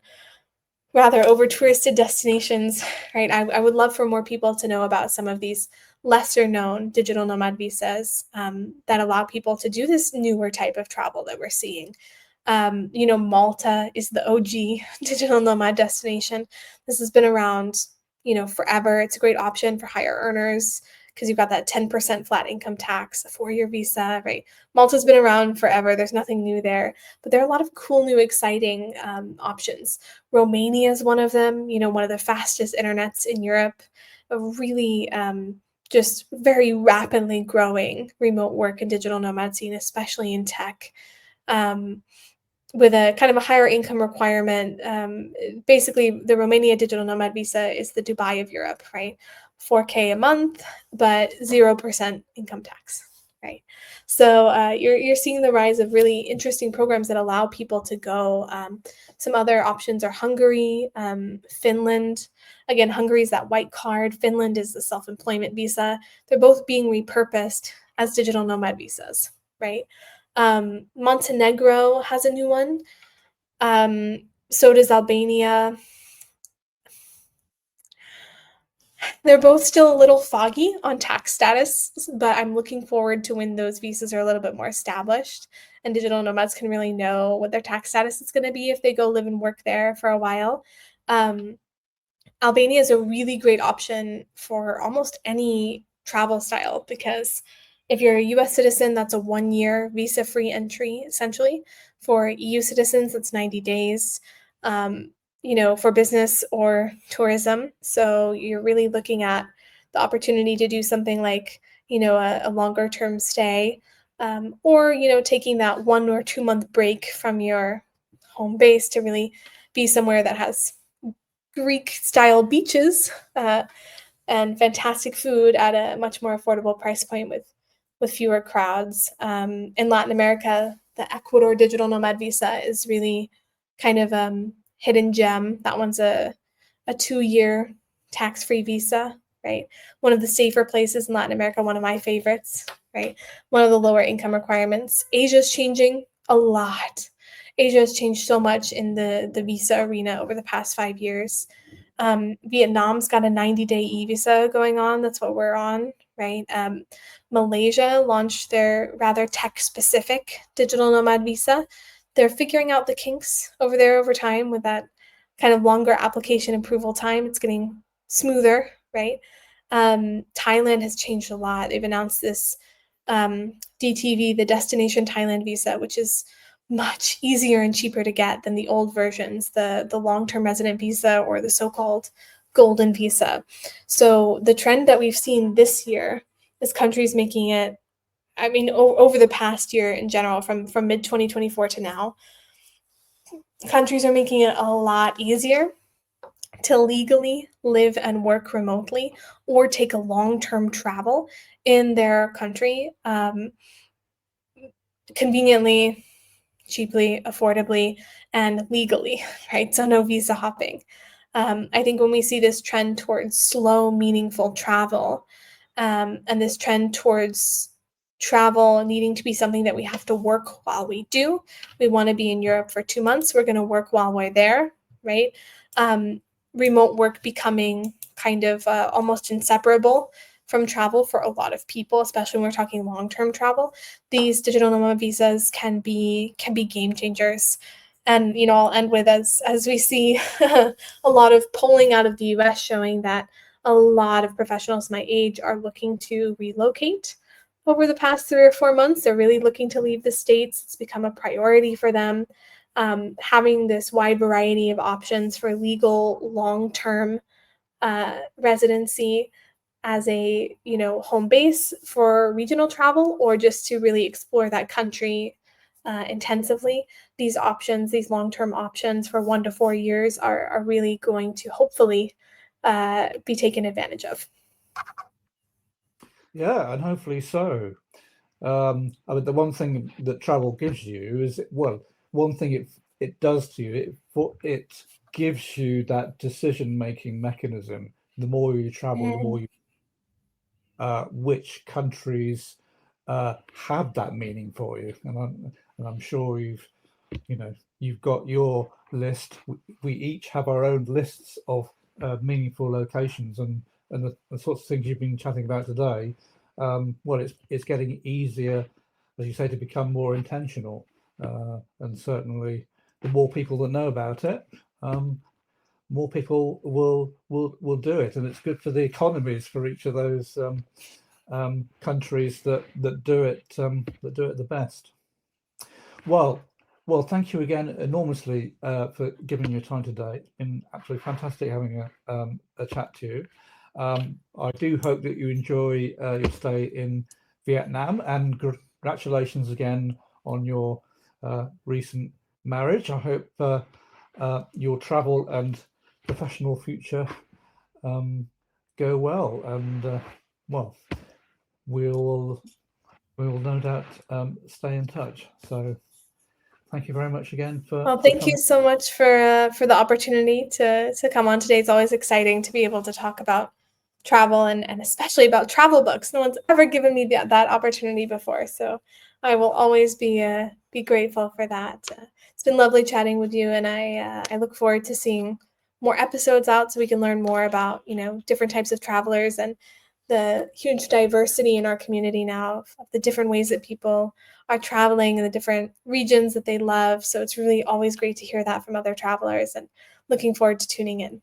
Speaker 2: rather over touristed destinations, right? I would love for more people to know about some of these lesser known digital nomad visas that allow people to do this newer type of travel that we're seeing. Malta is the OG digital nomad destination. This has been around, forever. It's a great option for higher earners because you've got that 10% flat income tax, a 4 year visa, right? Malta's been around forever. There's nothing new there, but there are a lot of cool, new, exciting options. Romania is one of them, one of the fastest internets in Europe, a really just very rapidly growing remote work and digital nomad scene, especially in tech. Um, with a kind of a higher income requirement. Basically, the Romania digital nomad visa is the Dubai of Europe, right? 4K a month, but 0% income tax, right? So you're seeing the rise of really interesting programs that allow people to go. Some other options are Hungary, Finland. Again, Hungary is that white card. Finland is the self-employment visa. They're both being repurposed as digital nomad visas, right? Montenegro has a new one. So does Albania. They're both still a little foggy on tax status, but I'm looking forward to when those visas are a little bit more established and digital nomads can really know what their tax status is going to be if they go live and work there for a while. Um, Albania is a really great option for almost any travel style because if you're a US citizen, that's a 1 year visa free entry essentially. For EU citizens, it's 90 days. For business or tourism. So you're really looking at the opportunity to do something like, a longer term stay, or, taking that 1 or 2 month break from your home base to really be somewhere that has Greek style beaches and fantastic food at a much more affordable price point with fewer crowds. In Latin America, the Ecuador digital nomad visa is really kind of hidden gem. That one's a 2 year tax-free visa, right? One of the safer places in Latin America, one of my favorites, right? One of the lower income requirements. Asia's changing a lot. Asia has changed so much in the visa arena over the past 5 years. Vietnam's got a 90-day e-visa going on. That's what we're on, right? Malaysia launched their rather tech-specific digital nomad visa. They're figuring out the kinks over there over time with that kind of longer application approval time. It's getting smoother, right? Thailand has changed a lot. They've announced this DTV, the Destination Thailand visa, which is much easier and cheaper to get than the old versions, the long-term resident visa or the so-called golden visa. So the trend that we've seen this year is countries making it, over the past year in general, from mid 2024 to now, countries are making it a lot easier to legally live and work remotely or take a long-term travel in their country conveniently, cheaply, affordably, and legally, right? So no visa hopping. I think when we see this trend towards slow, meaningful travel, and this trend towards travel needing to be something that we have to work while we do. We want to be in Europe for 2 months. We're going to work while we're there, right? Remote work becoming kind of almost inseparable from travel for a lot of people, especially when we're talking long-term travel. These digital nomad visas can be game changers. And I'll end with as we see a lot of polling out of the US showing that a lot of professionals my age are looking to relocate over the past 3 or 4 months. They're really looking to leave the States. It's become a priority for them. Having this wide variety of options for legal long-term residency as a home base for regional travel or just to really explore that country intensively. These options, these long-term options for 1 to 4 years are really going to hopefully be taken advantage of.
Speaker 1: Yeah, and hopefully so. The one thing that travel gives you is, well, one thing it does to you, it gives you that decision-making mechanism. The more you travel, the more you which countries have that meaning for you, and I'm sure you've got your list. We each have our own lists of meaningful locations, and the sorts of things you've been chatting about today. Well, it's getting easier, as you say, to become more intentional, and certainly the more people that know about it, more people will do it, and it's good for the economies for each of those countries that do it the best. Well, thank you again enormously for giving your time today. It's been absolutely fantastic having a chat to you. I do hope that you enjoy your stay in Vietnam, and congratulations again on your recent marriage. I hope your travel and professional future go well, and well, we'll no doubt stay in touch. So thank you very much again
Speaker 2: Well,
Speaker 1: for
Speaker 2: thank you
Speaker 1: coming.
Speaker 2: so much for the opportunity to come on today. It's always exciting to be able to talk about travel and especially about travel books. No one's ever given me that opportunity before, so I will always be grateful for that. It's been lovely chatting with you, and I look forward to seeing more episodes out so we can learn more about different types of travelers and the huge diversity in our community now of the different ways that people are traveling and the different regions that they love. So it's really always great to hear that from other travelers, and looking forward to tuning in.